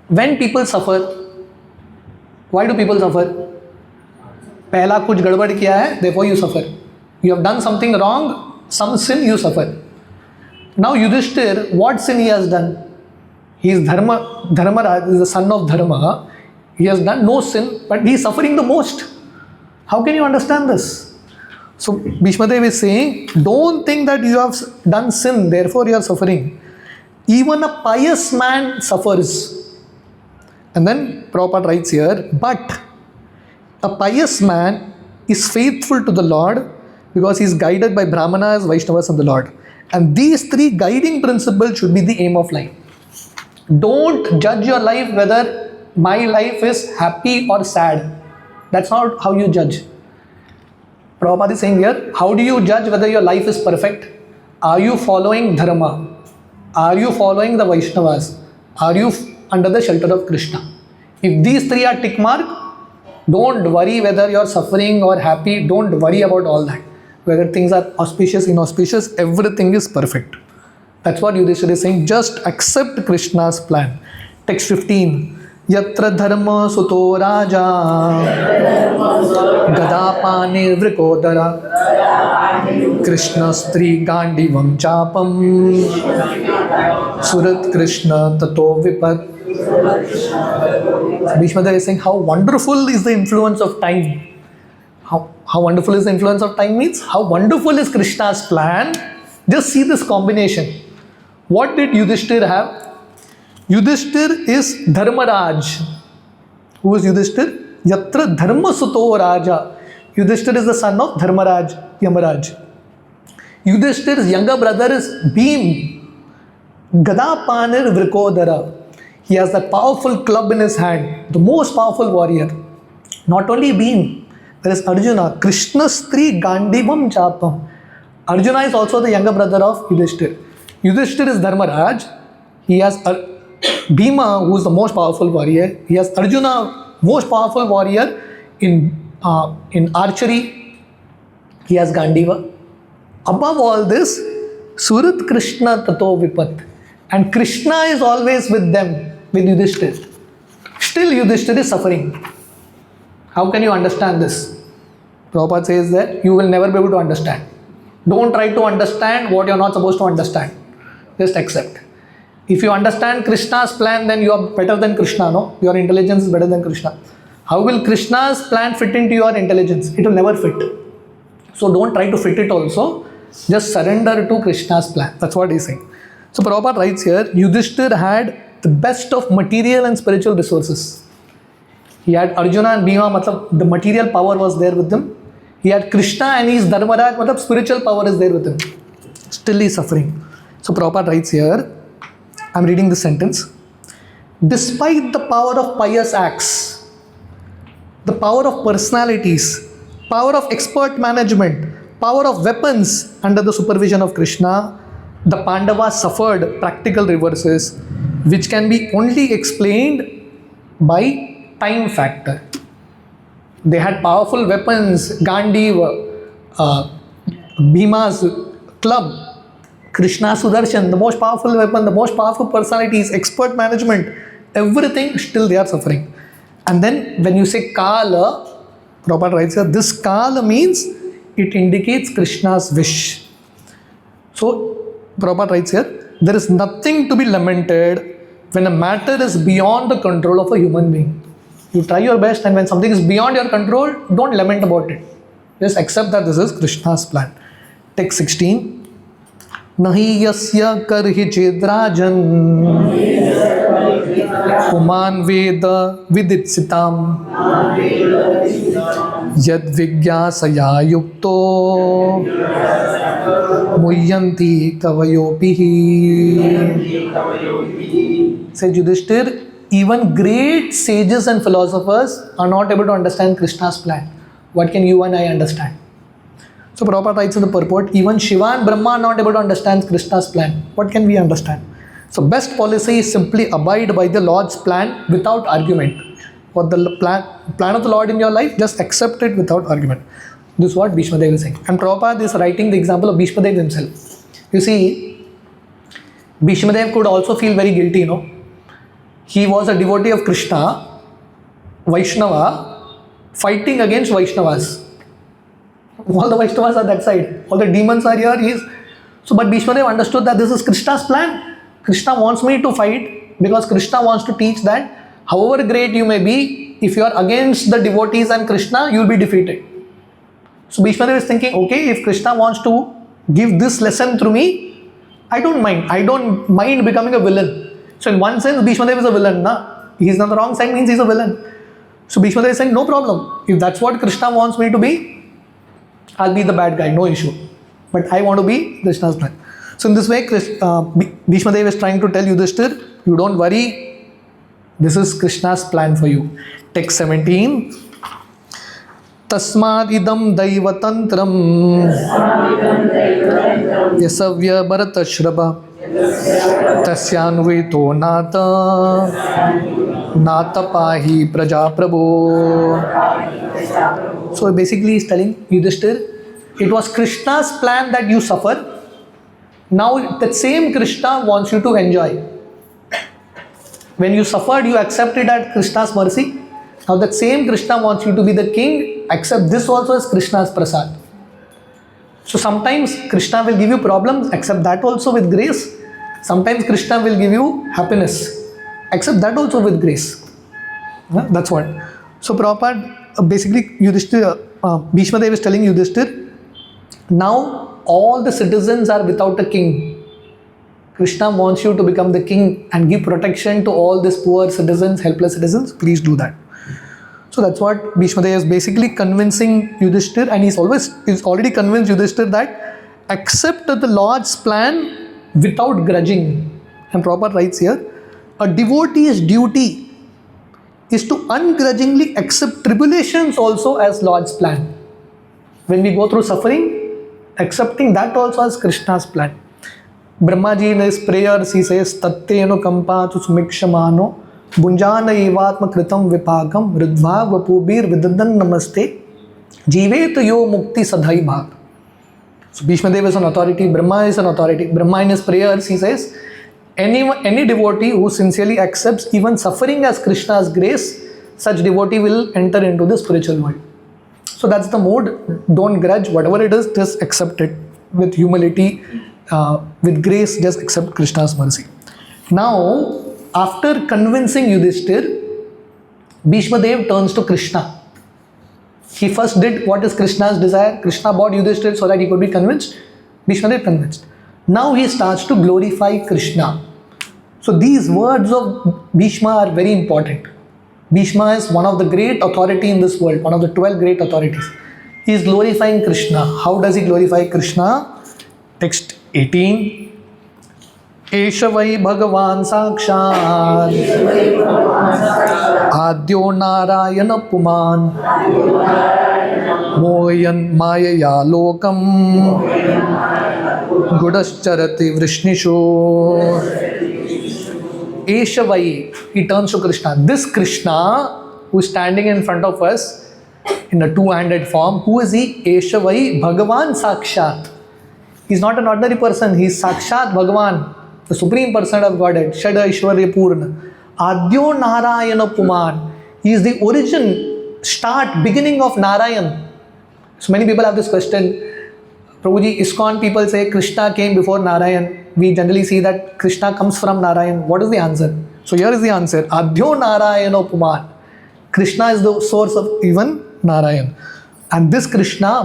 When people suffer, why do people suffer? पहला कुछ गड़बड़ किया है, therefore you suffer. You have done something wrong, some sin, you suffer. Now Yudhishthir, what sin he has done? He is Dharmaraj is the son of Dharma. He has done no sin, but he is suffering the most. How can you understand this? So Bhishma Dev is saying, don't think that you have done sin, therefore you are suffering. Even a pious man suffers. And then Prabhupada writes here, but a pious man is faithful to the Lord because he is guided by Brahmanas, Vaishnavas and the Lord. And these three guiding principles should be the aim of life. Don't judge your life whether my life is happy or sad. That's not how you judge. Prabhupada is saying here, how do you judge whether your life is perfect? Are you following Dharma? Are you following the Vaishnavas? Are you under the shelter of Krishna? If these three are tick mark, don't worry whether you're suffering or happy. Don't worry about all that. Whether things are auspicious, inauspicious, everything is perfect. That's what Yudhishthira is saying. Just accept Krishna's plan. Text 15. Yatra dharma suto raja gadapani vrikodara Krishna stri gandivam chapam surat Krishna tato vipat. Bhishma Dev is saying how wonderful is the influence of time. How wonderful is the influence of time means how wonderful is Krishna's plan. Just see this combination. What did Yudhishthir have? Yudhishthir is Dharmaraj. Who is Yudhishthir? Yatra Dharma Suto Raja. Yudhishthir is the son of Dharmaraj, Yamaraj. Yudhishthir's younger brother is Bhim. Gadapanir Vrikodara. He has that powerful club in his hand, the most powerful warrior. Not only Bhim, there is Arjuna, Krishna Stri Gandivam Chapam. Arjuna is also the younger brother of Yudhishthir. Yudhishthir is Dharmaraj. He has Bhima, who is the most powerful warrior. He has Arjuna, most powerful warrior in archery. He has Gandiva. Above all this, Surat Krishna Tato Vipat. And Krishna is always with them, with Yudhishthir. Still Yudhishthir is suffering. How can you understand this? Prabhupada says that you will never be able to understand. Don't try to understand what you are not supposed to understand. Just accept. If you understand Krishna's plan, then you are better than Krishna, no? Your intelligence is better than Krishna. How will Krishna's plan fit into your intelligence? It will never fit. So don't try to fit it also. Just surrender to Krishna's plan. That's what he's saying. So Prabhupada writes here, Yudhishthir had the best of material and spiritual resources. He had Arjuna and Bhima, the material power was there with him. He had Krishna and his Dharmaraj, spiritual power is there with him. Still he is suffering. So Prabhupada writes here, I'm reading this sentence. Despite the power of pious acts, the power of personalities, power of expert management, power of weapons under the supervision of Krishna, the Pandavas suffered practical reverses which can be only explained by time factor. They had powerful weapons, Gandiva, Bhima's club, Krishna Sudarshan, the most powerful weapon, the most powerful personalities, expert management, everything, still they are suffering. And then when you say Kala, Prabhupada writes here, this Kala means it indicates Krishna's wish. So Prabhupada writes here, there is nothing to be lamented when a matter is beyond the control of a human being. You try your best, and when something is beyond your control, don't lament about it. Just accept that this is Krishna's plan. Text 16. Nahi yasya karhi chedrajan Puman veda viditsitam Yad vigyasaya yukto Muyyanti kavayopihi. Said Yudhishthir, even great sages and philosophers are not able to understand Krishna's plan. What can you and I understand? So Prabhupada writes in the purport, even Shiva and Brahma are not able to understand Krishna's plan. What can we understand? So best policy is simply abide by the Lord's plan without argument. what the plan of the Lord in your life, just accept it without argument. This is what Bhishma Dev is saying. And Prabhupada is writing the example of Bhishma Dev himself. You see, Bhishma Dev could also feel very guilty, He was a devotee of Krishna, Vaishnava, fighting against Vaishnavas. All the Vaishnavas are that side. All the demons are here. But Bhishma Dev understood that this is Krishna's plan. Krishna wants me to fight because Krishna wants to teach that however great you may be, if you are against the devotees and Krishna, you will be defeated. So Bhishma Dev is thinking, okay, if Krishna wants to give this lesson through me, I don't mind. I don't mind becoming a villain. So in one sense, Bhishma Dev is a villain. He's on the wrong side, means he's a villain. So Bhishma Dev is saying, no problem. If that's what Krishna wants me to be, I'll be the bad guy, no issue. But I want to be Krishna's man. So in this way, Bhishma Dev is trying to tell Yudhishthir, you don't worry, this is Krishna's plan for you. Text 17. Tasmad idam daivatantram yasavya bharatashraba tasyanvito nata pahi prajaprabho. So basically he's telling Yudhishthir, it was Krishna's plan that you suffer. Now that same Krishna wants you to enjoy. When you suffered, you accepted at Krishna's mercy. Now that same Krishna wants you to be the king, accept this also as Krishna's prasad. So sometimes Krishna will give you problems, accept that also with grace. Sometimes Krishna will give you happiness, accept that also with grace. That's what. So Prabhupada, basically Bhishma Dev is telling Yudhishthir, now all the citizens are without a king. Krishna wants you to become the king and give protection to all these poor citizens, helpless citizens. Please do that. So that's what Bhishma Dev is basically convincing Yudhishthir, and he's already convinced Yudhishthir that accept the Lord's plan without grudging. And Prabhupada writes here, a devotee's duty is to ungrudgingly accept tribulations also as Lord's plan. When we go through suffering, accepting that also as Krishna's plan. Brahmaji in his prayers, he says, Tatteno kampatu sumikshamano bunjana evatma kritam vipagam ridva vapubir vidadan namaste jivet yo mukti sadhai bhag. So Bhishma Dev is an authority, Brahma is an authority. Brahma in his prayers, he says, any devotee who sincerely accepts even suffering as Krishna's grace, such devotee will enter into the spiritual world. So that's the mode. Don't grudge, whatever it is, just accept it with humility, with grace, just accept Krishna's mercy. Now, after convincing Yudhishthir, Bhishma Dev turns to Krishna. He first did what is Krishna's desire. Krishna brought Yudhishthir so that he could be convinced. Bhishma Dev convinced. Now he starts to glorify Krishna. So these words of Bhishma are very important. Bhishma is one of the great authority in this world, one of the 12 great authorities. He is glorifying Krishna. How does he glorify Krishna? Text 18. Esha vai Bhagavan Sakshat Adyo Narayana Puman Moyan Mayaya Lokam Gudascharati Vrishnisho. Esha vai, he turns to Krishna. This Krishna who is standing in front of us in a two-handed form, who is he? Esha vai Bhagavan Sakshat. He is not an ordinary person, he is Sakshat Bhagavan, the Supreme Person of Godhead, Shada Ishwarya Purna. Adyo Narayana Puman. He is the origin, start, beginning of Narayan. So many people have this question. Prabhuji, ISKCON people say Krishna came before Narayan. We generally see that Krishna comes from Narayan. What is the answer? So here is the answer. Adyo Narayana Puman. Krishna is the source of even Narayan. And this Krishna,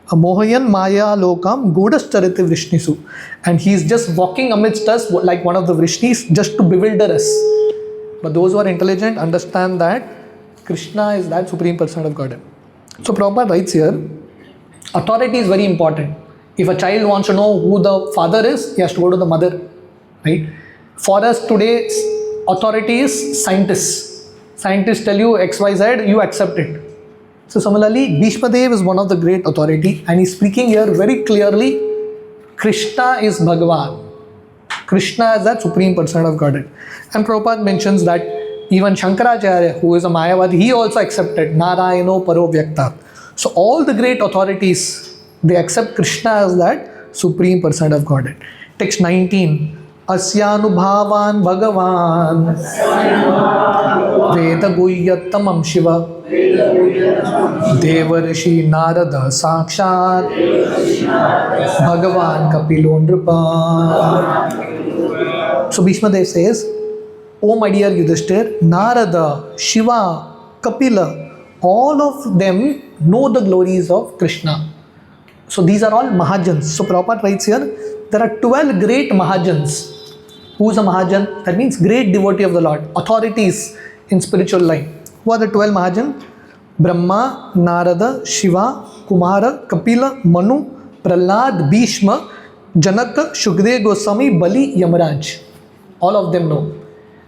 Mohayan Maya Lokam Godascharati Vrishnisu. And he is just walking amidst us like one of the Vrishnis just to bewilder us. But those who are intelligent understand that Krishna is that Supreme Person of Godhead. So Prabhupada writes here, authority is very important. If a child wants to know who the father is, he has to go to the mother. Right? For us today, authority is scientists. Scientists tell you XYZ, you accept it. So similarly, Bhishma Dev is one of the great authority, and he's speaking here very clearly, Krishna is Bhagavan. Krishna is that Supreme Person of Godhead. And Prabhupada mentions that Even Shankaracharya, who is a Mayavadi, he also accepted Narayano Paro Vyakta. So all the great authorities, they accept Krishna as that Supreme Person of Godhead. Text 19. Asyanubhavan Bhagavan Veda Guhyattamam Shiva Devarishi Narada Sakshat Bhagavan Kapilo Nripa. So Bhishma Dev says, "O my dear Yudhishthir, Narada, Shiva, Kapila, all of them know the glories of Krishna." So these are all Mahajans. So Prabhupada writes here, there are 12 great Mahajans. Who is a Mahajan? That means great devotee of the Lord, authorities in spiritual life. Who are the 12 Mahajan? Brahma, Narada, Shiva, Kumara, Kapila, Manu, Prahlad, Bhishma, Janaka, Shukdev Goswami, Bali, Yamaraj. All of them know.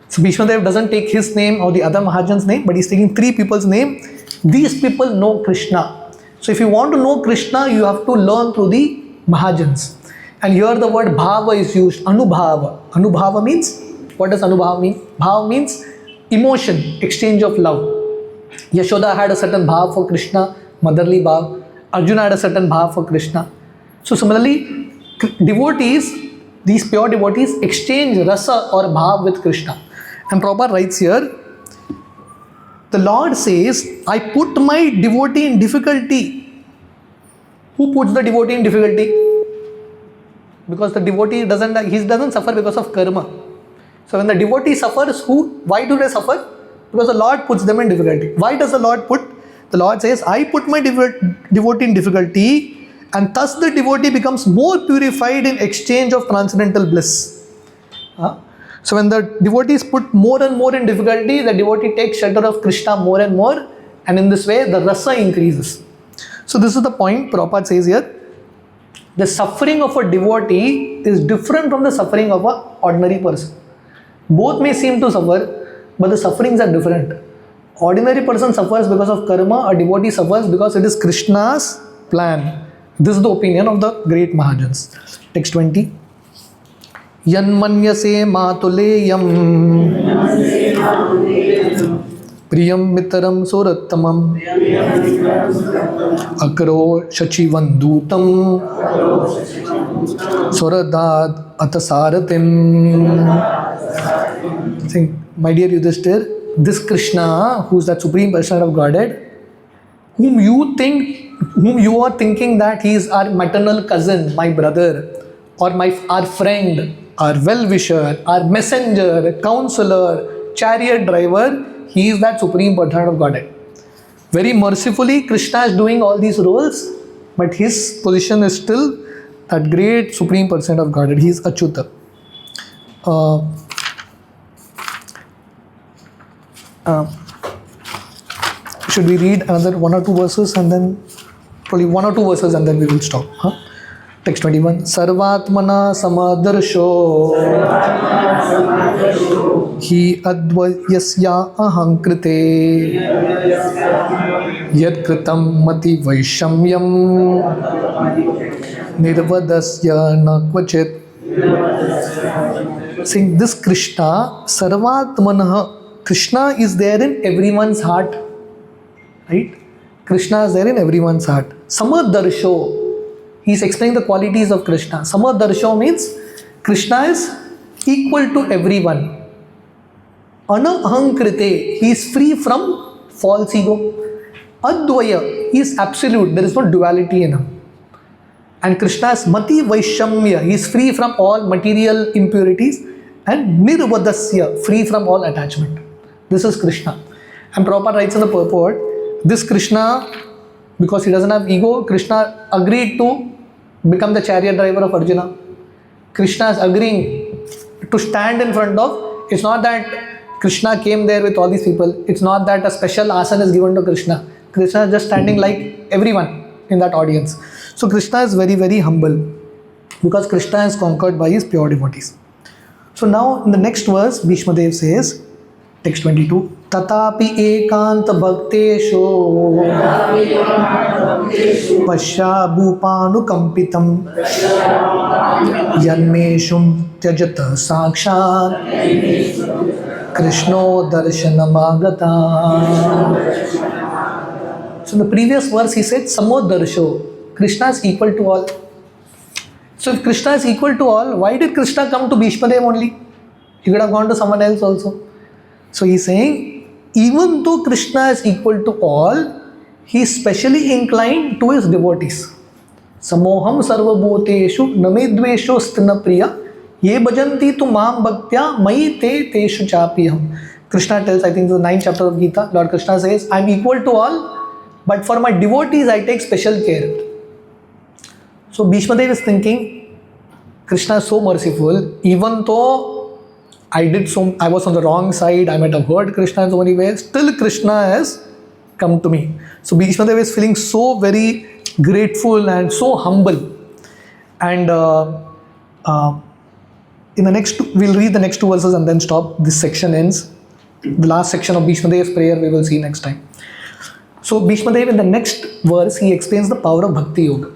So Bhishma Dev doesn't take his name or the other Mahajan's name, but he's taking 3 people's name. These people know Krishna. So if you want to know Krishna, you have to learn through the Mahajans. And here the word bhava is used, anubhava. Anubhava means, what does anubhava mean? Bhava means emotion, exchange of love. Yashoda had a certain bhava for Krishna, motherly bhava. Arjuna had a certain bhava for Krishna. So similarly, devotees, these pure devotees exchange rasa or bhava with Krishna. And Prabhupada writes here, the Lord says, I put my devotee in difficulty. Who puts the devotee in difficulty? Because the devotee doesn't suffer because of karma. So when the devotee suffers, why do they suffer? Because the Lord puts them in difficulty. Why does the Lord put? The Lord says, I put my devotee in difficulty, and thus the devotee becomes more purified in exchange of transcendental bliss. So when the devotee is put more and more in difficulty, the devotee takes shelter of Krishna more and more, and in this way the rasa increases. So this is the point Prabhupada says here. The suffering of a devotee is different from the suffering of an ordinary person. Both may seem to suffer, but the sufferings are different. Ordinary person suffers because of karma, a devotee suffers because it is Krishna's plan. This is the opinion of the great Mahajans. Text 20. Yanmanyase matuleyam Priyam Mitaram Surattamam Akro Shachivandutam Suradad Atasaratim. Think, my dear Yudhishthir, this Krishna, who is that Supreme Person of Godhead, whom you are thinking that he is our maternal cousin, my brother, or our friend, our well-wisher, our messenger, counselor, chariot driver, he is that Supreme Person of Godhead. Very mercifully, Krishna is doing all these roles, but his position is still that great Supreme Person of Godhead. He is Achyuta. Should we read another 1 or 2 verses and then probably 1 or 2 verses and then we will stop? Text 21. Sarvatmana samadarsho hi advayasya ahankrite yad kritam mati vaishamyam nirvadasya na kvachit. Saying this Krishna, Sarvatmana, Krishna is there in everyone's heart. Right? Krishna is there in everyone's heart. Samadarsho. He is explaining the qualities of Krishna. Samadarsho means Krishna is equal to everyone. Anahankrite, he is free from false ego. Advaya, he is absolute, there is no duality in him. And Krishna is Mati Vaishamya, he is free from all material impurities. And Nirvadasya, free from all attachment. This is Krishna. And Prabhupada writes in the purport, this Krishna, because he doesn't have ego, Krishna agreed to become the chariot driver of Arjuna. Krishna is agreeing to stand in front of, it's not that Krishna came there with all these people, it's not that a special asana is given to Krishna. Krishna is just standing like everyone in that audience. So Krishna is very, very humble because Krishna is conquered by his pure devotees. So now in the next verse, Bhishma Dev says, text 22, Tatapi ekanta bhaktesho Pasya bhupanu kampitam Yanmeshum tyajata sakshat Krishno darshanamagata. So in the previous verse he said Samodarsho. Krishna is equal to all. So if Krishna is equal to all, why did Krishna come to Bhishmadev only? He could have gone to someone else also. So he's saying, even though Krishna is equal to all, he is specially inclined to his devotees. Samoham sarvabhuteshu namedvesho sthina priya ye bhajanti tu mam bhaktya mai te teshu chapiham. Krishna tells, I think the 9th chapter of Gita, Lord Krishna says, I am equal to all, but for my devotees I take special care. So Bhishmadev is thinking, Krishna is so merciful, even though I was on the wrong side, I might have hurt Krishna in so many ways, still Krishna has come to me. So Bhishmadev is feeling so very grateful and so humble. And in the next, we'll read the next 2 verses and then stop. This section ends. The last section of Bhishmadev's prayer we will see next time. So Bhishmadev in the next verse, he explains the power of Bhakti Yoga.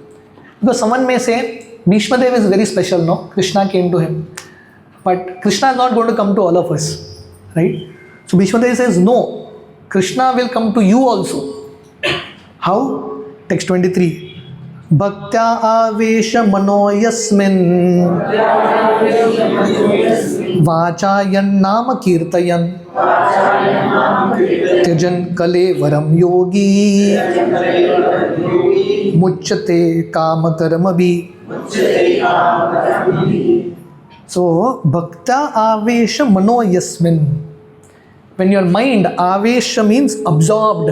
Because someone may say, Bhishmadev is very special, no? Krishna came to him. But Krishna is not going to come to all of us, right? So Bhishmadev says, no, Krishna will come to you also. How? Text 23. Bhaktya avesha mano yasmin vachayan nama kirtayan tyajan kalevaram yogi muchyate kama karmabhi. So, bhaktya avesha mano yasmin. When your mind, avesha means absorbed.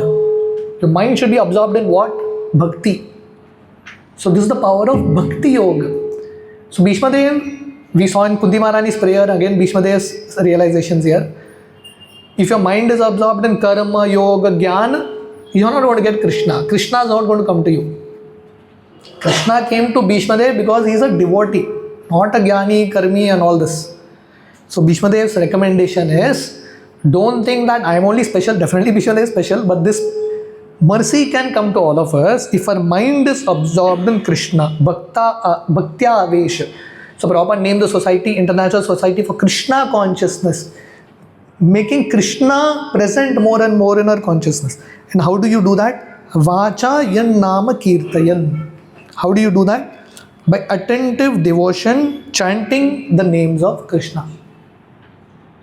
Your mind should be absorbed in what? Bhakti. So, this is the power of Bhakti Yoga. So, Bhishmadev, we saw in Kunti Maharani's prayer, again Bhishmadev's realizations here. If your mind is absorbed in karma, yoga, jnana, you are not going to get Krishna. Krishna is not going to come to you. Krishna came to Bhishmadev because he is a devotee, not a jnani, karmi and all this. So Bhishmadev's recommendation is, don't think that I am only special. Definitely Bhishmadev is special, but this mercy can come to all of us if our mind is absorbed in Krishna. Bhaktya Avesha. So Prabhupada named the society, International Society for Krishna Consciousness. Making Krishna present more and more in our consciousness. And how do you do that? Vacha yan nama kirtayan. How do you do that? By attentive devotion, chanting the names of Krishna.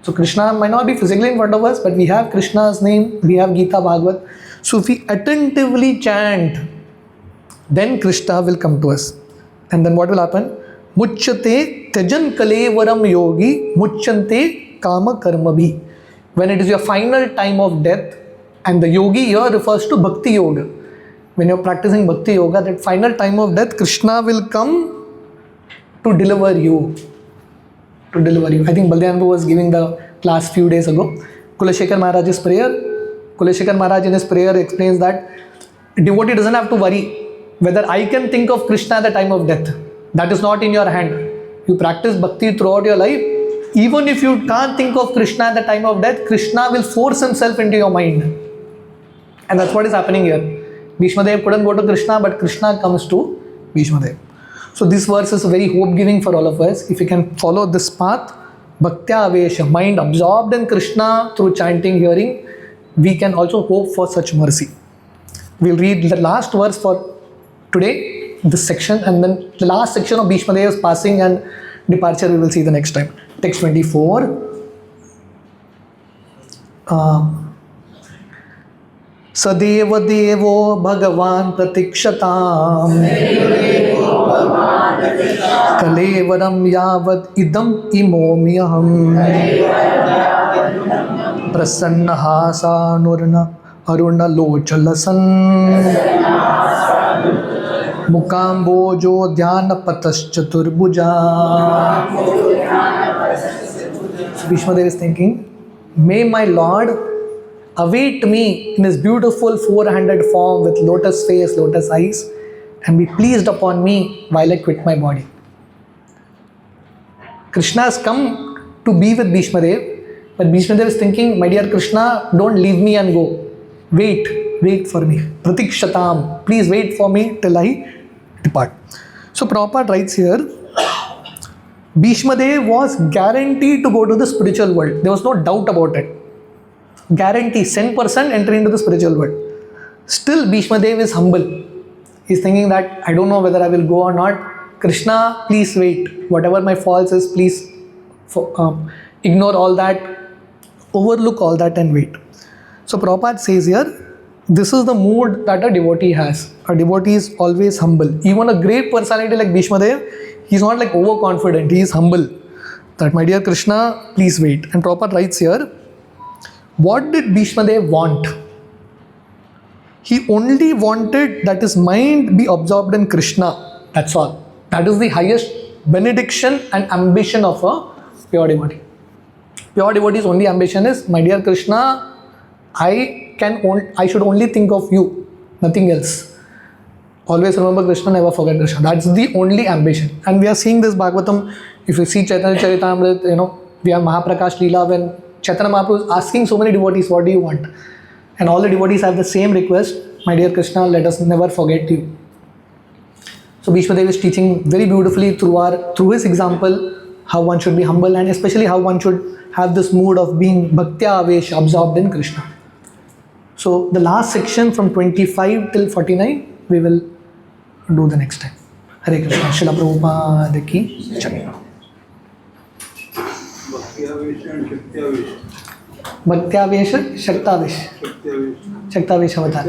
So Krishna might not be physically in front of us, but we have Krishna's name, we have Gita Bhagavat. So if we attentively chant, then Krishna will come to us. And then what will happen? Muchyate tyajan kalevaram yogi muchyante kama karmabhi. When it is your final time of death, and the yogi here refers to Bhakti Yoga. When you're practicing Bhakti Yoga, that final time of death, Krishna will come to deliver you. To deliver you. I think Baldevananda was giving the class few days ago. Kulashekar Maharaj's prayer. Kulashekar Maharaj in his prayer explains that a devotee doesn't have to worry whether I can think of Krishna at the time of death. That is not in your hand. You practice Bhakti throughout your life. Even if you can't think of Krishna at the time of death, Krishna will force himself into your mind. And that's what is happening here. Bhishmadev couldn't go to Krishna, but Krishna comes to Bhishmadev. So this verse is very hope-giving for all of us. If we can follow this path, Bhaktya Avesha, mind absorbed in Krishna through chanting, hearing, we can also hope for such mercy. We'll read the last verse for today, this section, and then the last section of Bhishmadev's passing and departure we will see the next time. Text 24. Sadeva Devo Bhagavan Pratikshataam Kalevaram Yavad Idam Imomyaham Prasannaha Nurna Aruna Lochalasan Mukambojo Dhyana Pataschaturbuja. So Bhishmadev is thinking, may my Lord await me in his beautiful four-handed form with lotus face, lotus eyes, and be pleased upon me while I quit my body. Krishna has come to be with Bhishmadev, but Bhishmadev is thinking, my dear Krishna, don't leave me and go. Wait for me. Pratikshatam, please wait for me till I depart. So Prabhupada writes here, Bhishma Dev was guaranteed to go to the spiritual world. There was no doubt about it. Guarantee, 100% entry into the spiritual world. Still, Bhishma Dev is humble. He's thinking that I don't know whether I will go or not. Krishna, please wait. Whatever my faults is, please ignore all that, overlook all that and wait. So Prabhupada says here, this is the mood that a devotee has. A devotee is always humble. Even a great personality like Bhishma Dev, he's not like overconfident, he is humble. That, my dear Krishna, please wait. And Prabhupada writes here, what did Bhishma Dev want? He only wanted that his mind be absorbed in Krishna. That's all. That is the highest benediction and ambition of a pure devotee. Pure devotee's only ambition is, my dear Krishna, I should only think of you, nothing else. Always remember Krishna, never forget Krishna. That's the only ambition. And we are seeing this Bhagavatam. If you see Chaitanya Charitamrita, we have Mahaprakash Leela when Chaitanya Mahaprabhu is asking so many devotees, what do you want? And all the devotees have the same request, my dear Krishna, let us never forget you. So Bhishma Dev is teaching very beautifully through his example how one should be humble, and especially how one should have this mood of being bhaktya avesh, absorbed in Krishna. So the last section from 25 till 49 we will do the next time. Hare Krishna. Srila Prabhupada ki jai. Bhaktyavesh, Shaktavesh. Shaktavesh avatar.